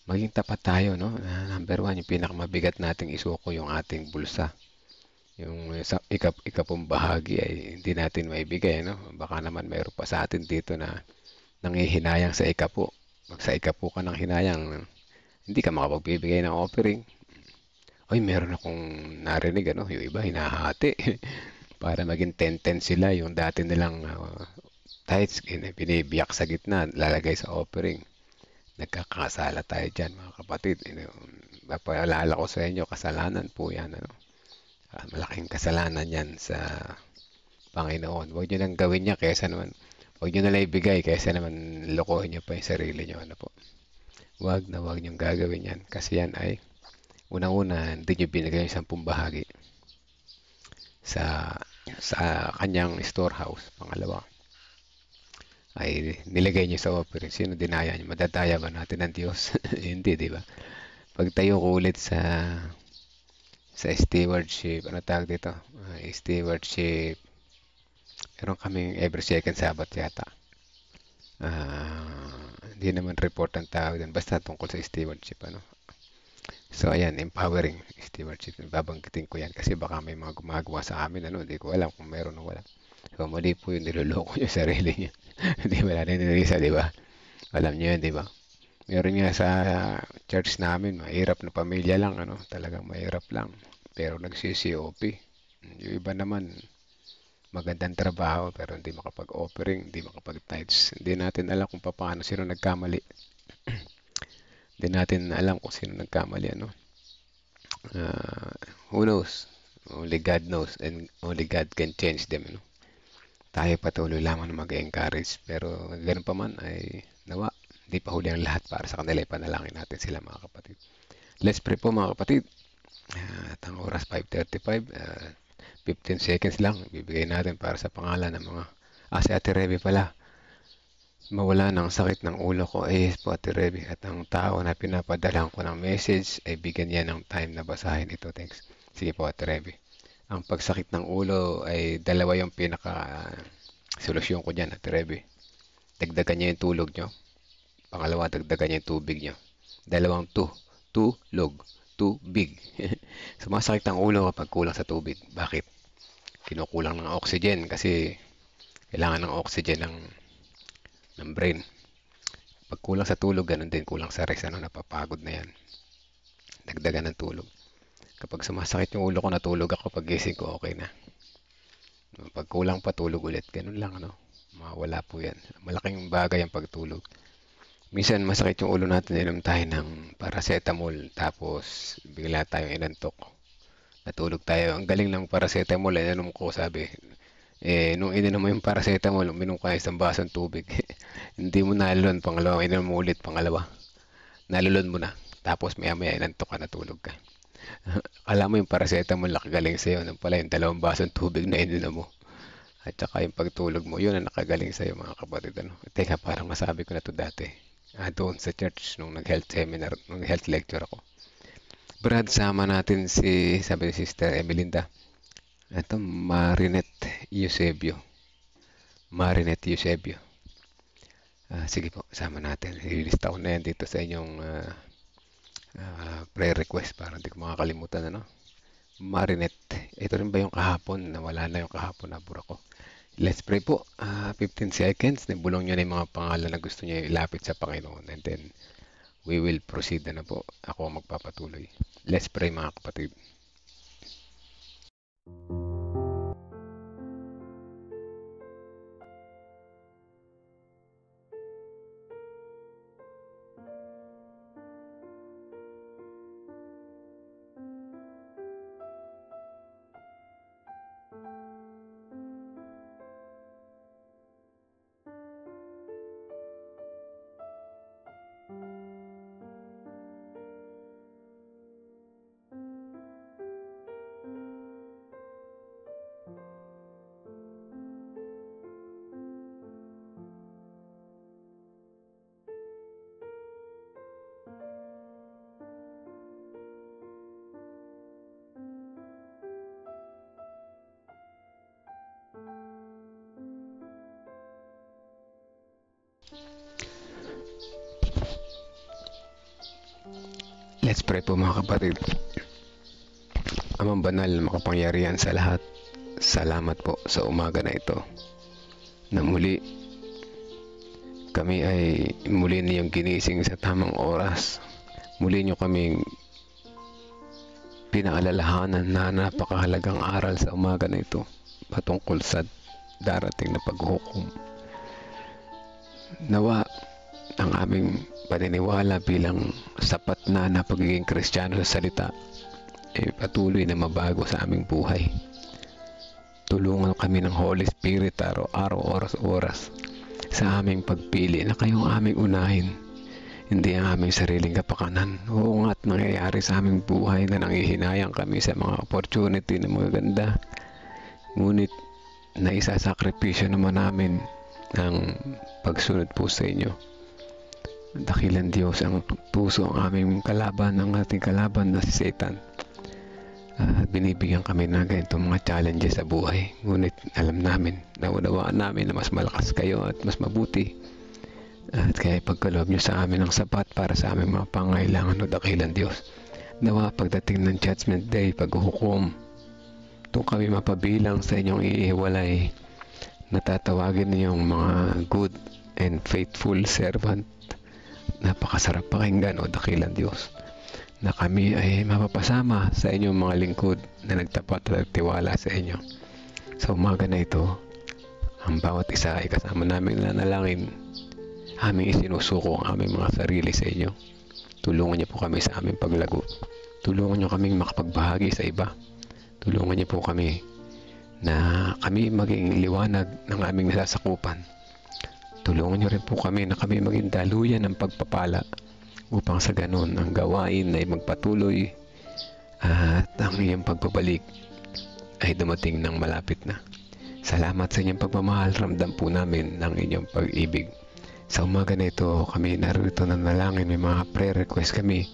S3: Maging tapat tayo, no? Number one, yung pinakamabigat nating isuko yung ating bulsa. Yung ikapong bahagi ay hindi natin maibigay, no? Baka naman mayroon pa sa atin dito na nangihinayang sa ikapo. Pag sa ikapo ka ng hinayang, hindi ka makapagbibigay ng offering. Ay, meron akong narinig, ano? Yung iba, hinahati. Para maging 10-10 sila, yung dati nilang tithes, binibiyak sa gitna, lalagay sa offering. Nagkakasala tayo dyan, mga kapatid. Mapaalala ko sa inyo, kasalanan po yan. Ano? Malaking kasalanan yan sa Panginoon. Huwag nyo nang gawin niya, kaysa naman, huwag nyo nalang ibigay, kaysa naman lokohin nyo pa yung sarili nyo. Ano po? Huwag nyo gagawin yan. Kasi yan ay, unang-una, hindi nyo binigay yung 10 bahagi sa kanyang storehouse. Pangalawa, ay nilagay niyo sa offering. Sino dinaya niyo? Madadaya ba natin ng Diyos? Hindi, di ba? Pag tayo ko ulit sa stewardship, ano tawag dito? Stewardship. Meron kaming every second Sabbath yata. Hindi naman report ang tawag din. Basta tungkol sa stewardship. Ano? So, ayan, empowering stewardship. Babanggitin ko yan kasi baka may mga gumagawa sa amin. Ano? Hindi ko alam kung meron o wala. So, mali po yung niloloko nyo sarili nyo. Hindi wala na nilisa, di ba? Alam nyo yun, di ba? Meron nga sa church namin, mahirap na pamilya lang, ano? Talagang mahirap lang. Pero nagsi-COP. Yung iba naman, magandang trabaho, pero hindi makapag-offering, hindi makapag-tithes. Hindi natin alam kung paano sino nagkamali. Hindi natin alam kung sino nagkamali, ano? Who knows? Only God knows, and only God can change them, you know? Tayo patuloy lamang na mag-encourage, pero ganun pa man ay nawa, hindi pa huli ang lahat para sa kanila. Ipanalangin natin sila, mga kapatid. Let's pray po, mga kapatid. At ang oras 5:35, 15 seconds lang bibigay natin para sa pangalan ng mga si Ate Rebe pala. mawala ng sakit ng ulo ko ay po Ate Reby, at ang tao na pinapadalan ko ng message ay bigyan niya ng time na basahin ito. Thanks. Sige po Ate Reby. Ang pagsakit ng ulo ay dalawa yung pinaka solusyon ko dyan Ate Reby. Dagdagan niyo yung tulog nyo. Pangalawa, dagdagan niyo yung tubig nyo. Dalawang tulog, tubig. Sumasakit ang ulo kapag kulang sa tubig. Bakit? Kinukulang ng oxygen kasi kailangan ng oxygen ng brain. Pag kulang sa tulog, ganun din, kulang sa rest, napapagod na yan. Dagdagan ng tulog. Kapag sumasakit yung ulo ko, natulog ako, pag gising ko, okay na. Pag kulang pa, tulog ulit. Ganun lang, mawala po yan. Malaking bagay ang pagtulog. Minsan, masakit yung ulo natin, inom tayo ng paracetamol, tapos bigla tayong inantok. Natulog tayo. Ang galing ng paracetamol, inom ko, sabi. Nung ininom mo yung paracetamol, uminom ka isang basong tubig. Hindi mo nalulon, pangalawa, ininom mo ulit, pangalawa. Nalulon mo na. Tapos maya-maya inantok ka, natulog ka. Alam mo yung paracetamol nakagaling sa'yo. Nung pala yung 2 basong tubig na ininom mo. At saka yung pagtulog mo, yun ang nakagaling sa'yo mga kapatid. Teka, parang nasabi ko na to dati. Doon sa church, nung nag-health seminar, nung health lecture ako. Brad, sama natin sabi ni Sister Emelinda. Ito, Marinette Eusebio. Sige po, sama natin. Ilista ko na yan dito sa inyong prayer request para hindi ko makakalimutan. Marinette. Ito rin ba yung kahapon? Nawala na yung kahapon, nabura ko. Let's pray po. 15 seconds. Nabulong nyo na yung mga pangalan na gusto nyo ilapit sa Panginoon. And then, we will proceed na po. Ako magpapatuloy. Let's pray mga kapatid. Let's pray po mga kapatid. Amang banal, makapangyarihan sa lahat, salamat po sa umaga na ito na muli kami ay muli niyong ginising sa tamang oras. Muli niyo kaming pinaalalahanan na napakahalagang aral sa umaga na ito patungkol sa darating na paghukom. Nawa ang aming paniniwala bilang sapat na pagiging Kristiyano sa salita ay patuloy na mabago sa aming buhay. Tulungan kami ng Holy Spirit araw-araw, oras-oras sa aming pagpili na kayong aming unahin, hindi ang aming sariling kapakanan. Oo nga't nangyayari sa aming buhay na nanghihinayang kami sa mga opportunity na magaganda, ngunit naisasakripisyo naman namin ang pagsunod po sa inyo. Dakilan Diyos, ang puso ang aming kalaban, ang ating kalaban na si Satan. Binibigyan kami ng ganitong mga challenges sa buhay. Ngunit alam namin, naunawaan namin na mas malakas kayo at mas mabuti. At kaya ipagkaloob nyo sa amin ang sapat para sa aming mga pangailangan o dakilan Diyos. Nawa pagdating ng Judgment Day, paghuhukom, doon kami mapabilang sa inyong iiwalay, natatawagin ninyong mga good and faithful servant. Napakasarap pakinggan o dakilan Diyos na kami ay mapapasama sa inyong mga lingkod na nagtapat at tiwala sa inyo. Sa umaga na ito, ang bawat isa ay kasama namin nanalangin. Aming isinusuko ang aming mga sarili sa inyo. Tulungan niyo po kami sa aming paglago. Tulungan niyo kaming makapagbahagi sa iba. Tulungan niyo po kami na kami maging liwanag ng aming nasasakupan. Tulungan niyo rin po kami na kami maging daluyan ng pagpapala upang sa ganun ang gawain ay magpatuloy at ang iyong pagbabalik ay dumating ng malapit na. Salamat sa inyong pagmamahal. Ramdam po namin ng inyong pag-ibig. Sa umaga na ito, kami narito na nalangin, may mga prayer request kami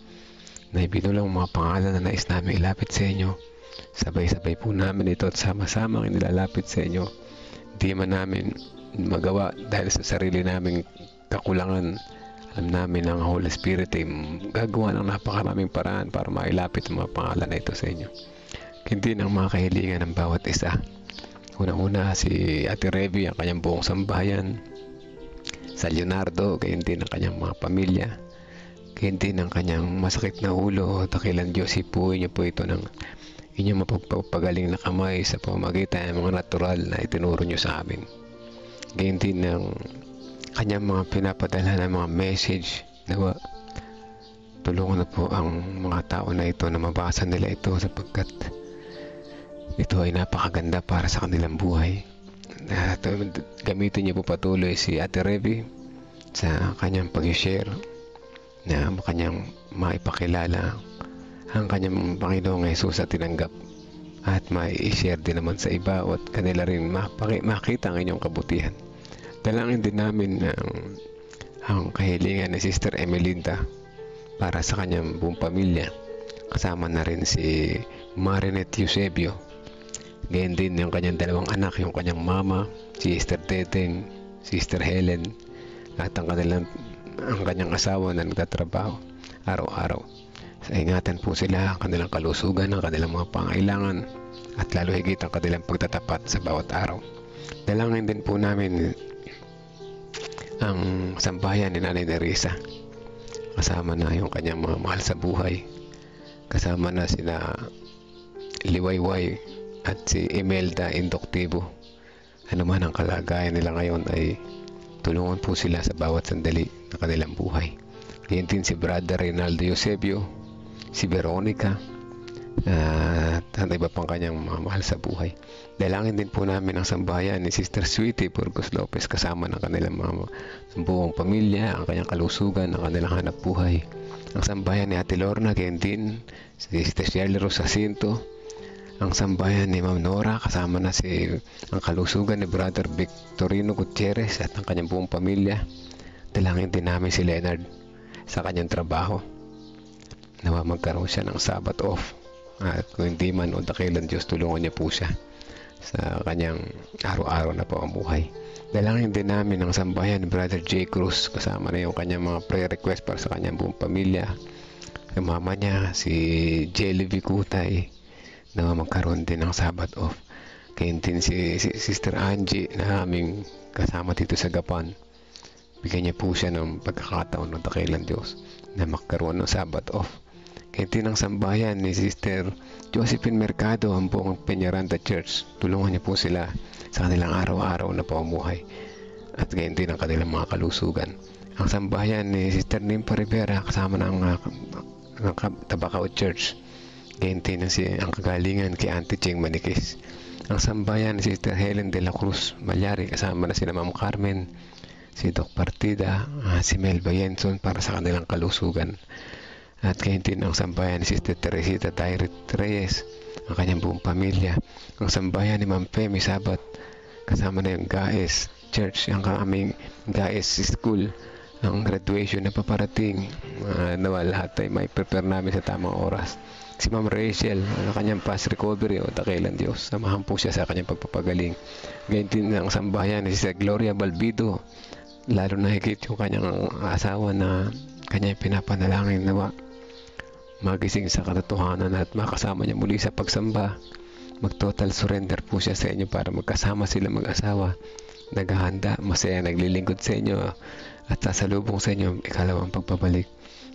S3: na ibinulang mga pangalan na nais namin ilapit sa inyo. Sabay-sabay po namin ito at sama-sama inilalapit sa inyo. Hindi man namin magawa dahil sa sarili naming kakulangan. Alam namin ang Holy Spirit ay gagawa ng napakaraming paraan para mailapit ang mga pangalan na ito sa inyo. Hindi ng mga kahilingan ng bawat isa. Una-una si Ate Revi, ang kanyang buong sambahayan. Sa Leonardo, gayon din ang kanyang mga pamilya. Gayon din ang kanyang masakit na ulo. Dakilan Diyos, ipuin niyo po ito ng inyong mapagpagaling na kamay sa pamamagitan ng mga natural na itinuro niyo sa amin. Gayon din ang kanyang mga pinapadala ng mga message. Nawa, tulungan na po ang mga tao na ito na mabasa nila ito sapagkat ito ay napakaganda para sa kanilang buhay. Gamitin niyo po patuloy si Ate Revi sa kanyang pag-share na kanyang maipakilala ang kanyang Panginoong Jesus at tinanggap at mai-share din naman sa iba at kanila rin makita ang inyong kabutihan. Dalangin din namin ang kahilingan ni Sister Emelinda para sa kanyang buong pamilya. Kasama na rin si Marinette Eusebio. Ganyan din yung kanyang dalawang anak, yung kanyang mama, si Sister Teteng, Sister Helen, at ang kanyang asawa na nagtatrabaho araw-araw. So, ingatan po sila ang kanilang kalusugan, ang kanilang mga pangailangan, at lalo higit ang kanilang pagtatapat sa bawat araw. Dalangin din po namin ang sambahayan ni Nanay Nerissa. Kasama na yung kanyang mga mahal sa buhay. Kasama na sina Liwayway at si Imelda Induktibo. Ano man ang kalagayan nila ngayon ay tulungan po sila sa bawat sandali ng kanilang buhay. Ganyan din si Brother Reynaldo Eusebio, si Veronica, at ang iba pang kanyang mga mahal sa buhay. Dalangin din po namin ang sambahayan ni Sister Sweetie Burgos Lopez kasama ng kanilang mga buong pamilya, ang kanyang kalusugan, ang kanilang hanap buhay. Ang sambahayan ni Ate Lorna, ganyan din si Sister Shirley Rosacinto, ang sambahayan ni Ma'am Nora, kasama na ang kalusugan ni Brother Victorino Gutierrez at ang kanyang buong pamilya. Dalangin din namin si Leonard sa kanyang trabaho. Nawa magkaroon siya ng Sabbath off. At kung hindi man o dakilan Diyos, tulungan niya po siya sa kanyang araw-araw na pamumuhay. Dalangin din namin ang sambahayan ni Brother J. Cruz, kasama na yung kanyang mga prayer request para sa kanyang buong pamilya. Yung mama niya, si Jelly Vicutay, na magkaroon din ng Sabbath off. Kaya din si Sister Angie na aming kasama dito sa Gapan. Bigyan niya po siya ng pagkakataon ng dakilan Diyos na magkaroon ng Sabbath off. Kaya din ang sambahayan ni Sister Josephine Mercado, ang buong Peñaranda Church. Tulungan niya po sila sa kanilang araw-araw na pamumuhay. At ganyan din ang kanilang mga kalusugan. Ang sambahayan ni Sister Nimpa Rivera kasama ng Tabacao Church. Ganyan din ang kagalingan kay Auntie Cheng Manikis. Ang sambayan ni Sister Helen de la Cruz Malyari, kasama na sila Ma'am Carmen, si Doc Partida, si Mel Bayenson para sa kanilang kalusugan. At ganyan din ang sambayan ni Sister Teresita Tyree Reyes, ang kanyang buong pamilya. Ang sambayan ni Ma'am Femi Sabat, kasama na yung GAES Church, ang aming GAES School, ang graduation na paparating. Nawa lahat ay may prepare namin sa tamang oras. Si Ma'am Rachel, ang kanyang fast recovery o dakilan Diyos, samahan po siya sa kanyang pagpapagaling. Ganyan din ang sambahayan ni Sister Gloria Balbido, lalo na higit yung kanyang asawa na kanyang pinapanalangin nawa magising sa katotohanan at makasama niya muli sa pagsamba. Mag-total surrender po siya sa inyo para magkasama sila mag-asawa, naghahanda, masaya, naglilingkod sa inyo at sasalubong sa inyo ikalawang pagpabalik.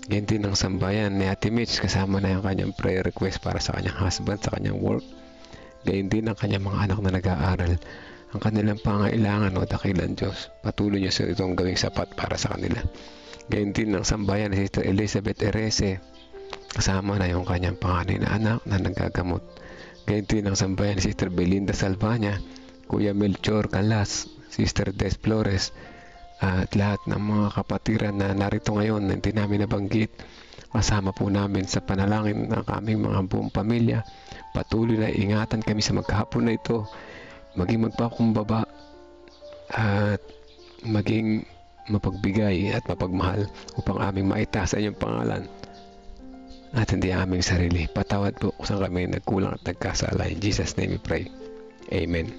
S3: Ganyan din ang sambayan ni Ate Mitch, kasama na yung kanyang prayer request para sa kanyang husband, sa kanyang work. Ganyan din ang kanyang mga anak na nag-aaral. Ang kanilang pangailangan o dakilan Diyos, patuloy niyo sa itong gawing sapat para sa kanila. Ganyan din ang sambayan ni Sister Elizabeth Erese, kasama na yung kanyang panganay na anak na nagagamot. Ganyan din ang sambayan ni Sister Belinda Salvania, Kuya Melchor Calas, Sister Des Flores, at lahat ng mga kapatiran na narito ngayon na hindi namin nabanggit. Kasama po namin sa panalangin ng aming mga buong pamilya. Patuloy na ingatan kami sa maghapon na ito, maging magpakumbaba at maging mapagbigay at mapagmahal upang aming maitaas ang iyong pangalan at hindi aming sarili. Patawad po kung saan kami nagkulang at nagkasala. In Jesus' name we pray. Amen.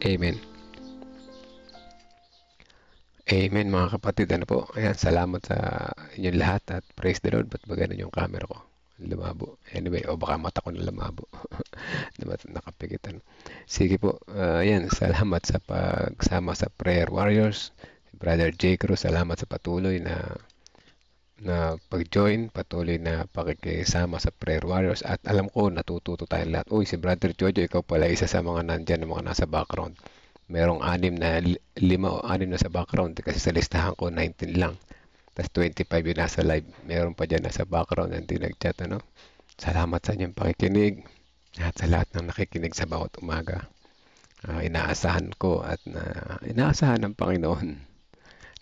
S3: Amen. Amen mga kapatid. Ano po? Ayan, salamat sa inyong lahat at praise the Lord. Ba't ba ganun yung camera ko? Lumabo. Anyway, o baka mata ko na lumabo. Nakapigitan. Sige po. Ayan, salamat sa pagsama sa Prayer Warriors. Brother J. Cruz, salamat sa patuloy na pag-join, patuloy na pakikisama sa Prayer Warriors. At alam ko, natututo tayong lahat. Uy, si Brother Jojo, ikaw pala isa sa mga nandyan, mga nasa background. Merong 5 o 6 na sa background kasi sa listahan ko 19 lang. Tapos 25 yung nasa live. Meron pa dyan nasa background na hindi nag-chat. Ano? Salamat sa inyong pakikinig at sa lahat ng nakikinig sa bawat umaga. Inaasahan ko at inaasahan ng Panginoon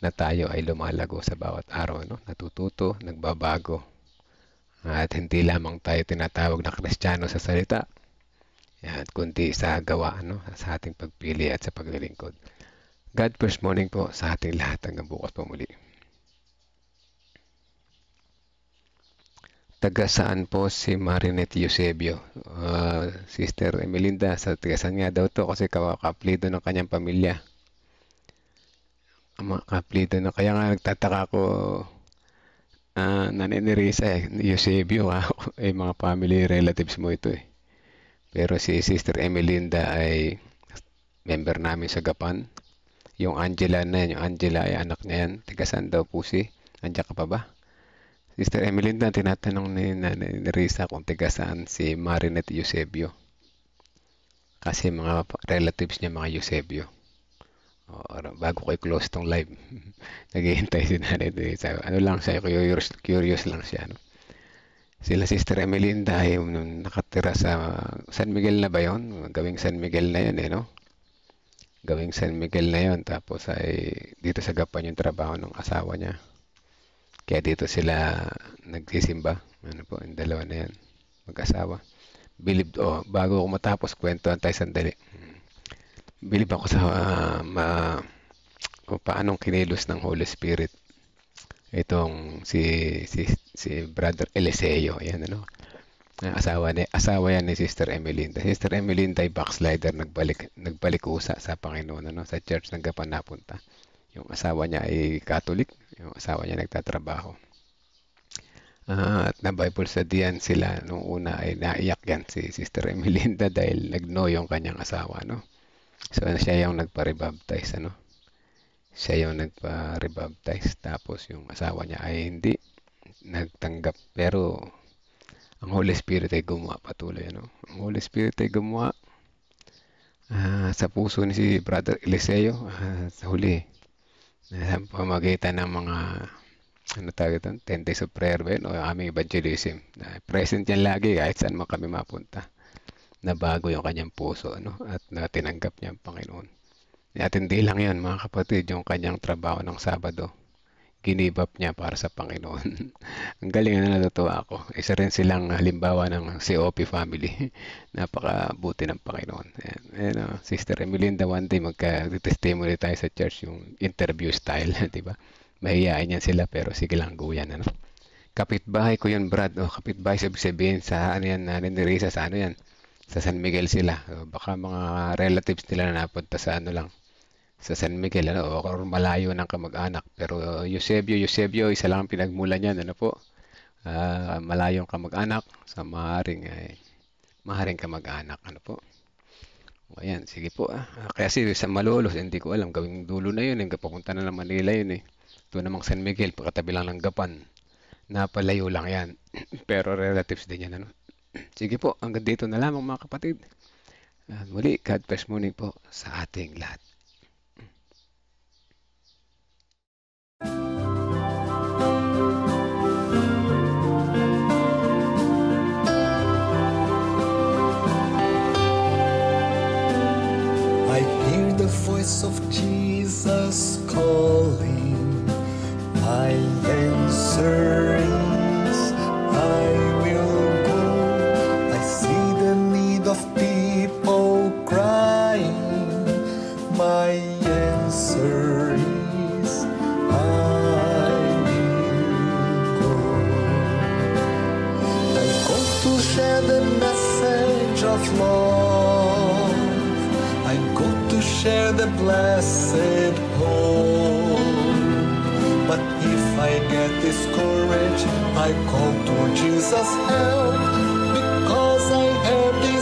S3: na tayo ay lumalago sa bawat araw. No? Natututo, nagbabago. At hindi lamang tayo tinatawag na Kristiyano sa salita. At kundi sa gawa, no? Sa ating pagpili at sa paglilingkod. God first morning po sa ating lahat hanggang bukas po muli. Taga saan po si Marinette Eusebio? Sister Emelinda, sa taga saan nga daw to kasi kaplido ng kanyang pamilya. Kaplido na. Kaya nga nagtataka ko Nanay Nerissa Eusebio ay mga family relatives mo ito eh. Pero si Sister Emelinda ay member namin sa Gapan. Yung Angela na yan, yung Angela ay anak niya yan. Tigasan daw po si. Andiyan ka pa ba? Sister Emelinda, tinatanong ni Nanay Nerissa kung tigasaan si Marinette Eusebio. Kasi mga relatives niya mga Eusebio. Bago ko i-close tong live, naghihintay si Nanay Nerissa. Ano lang siya, curious lang siya. No? Sila Sister Emelinda ay nakatira sa San Miguel na ba yun? Gawing San Miguel na yun no? Gawing San Miguel na yun. Tapos ay dito sa Gapan yung trabaho ng asawa niya. Kaya dito sila nagsisimba. Ano po, yung dalawa na yan. Mag-asawa. Bago ako matapos, kwentuhan tayo sandali. Bilib ako sa kung paanong kinilos ng Holy Spirit itong si Brother Eliseo, ayan ano. Asawa yan ni Sister Emelinda. Sister Emelinda ay backslider, nagbalik usa sa Panginoon, ano, sa church ng Gapan napunta. Yung asawa niya ay Catholic, yung asawa niya nagtatrabaho. At na Bible study sila nung una ay naiyak yan si Sister Emelinda dahil nagno yung kanyang asawa, no. So siya yung nagpa-rebaptize, ano. Siya yung nagpa-rebaptize, tapos yung asawa niya ay hindi nagtanggap, pero ang Holy Spirit ay gumawa patuloy, ano. Ang Holy Spirit ay gumawa sa puso ni si Brother Eliseo sa huli. Sa pamagitan ng mga 10 days of prayer o aming evangelism. Present yan lagi kahit saan man kami mapunta. Nabago yung kanyang puso, ano, at tinanggap niya ang Panginoon. At hindi lang yan mga kapatid, yung kanyang trabaho ng Sabado, ginibap niya para sa Panginoon. Ang galing na natutuwa ako. Isa rin silang halimbawa ng COP family. Napakabuti ng Panginoon. Ayan, Sister Emelinda, one day magka-testimony tayo sa church, yung interview style, di ba? Mahihain yan sila, pero sige lang, guyan. Ano? Kapitbahay ko yun, Brad. Kapitbahay, sabihin sa ano yan, Nanay Nerissa, sa ano yan? Sa San Miguel sila. Baka mga relatives nila na napunta sa ano lang, sa San Miguel, ano, o malayo ng kamag-anak. Pero Eusebio, isa lang ang pinagmula niyan, ano po. Malayong kamag-anak sa maharing kamag-anak, ano po. O, ayan, sige po. Kaya sa Malolos, hindi ko alam, gawing dulo na yun, papunta na ng Manila yun Ito namang San Miguel, pagkatabi lang ng Gapan. Napalayo lang yan. Pero relatives din yan, ano. Sige po, hanggang dito na lamang mga kapatid. Muli, God bless morning po sa ating lahat.
S1: I hear the voice of Jesus calling. My answer is, I will go. I see the need of people crying. My
S12: of love. I go to share the blessed hope. But if I get discouraged, I call to Jesus' help, because I have the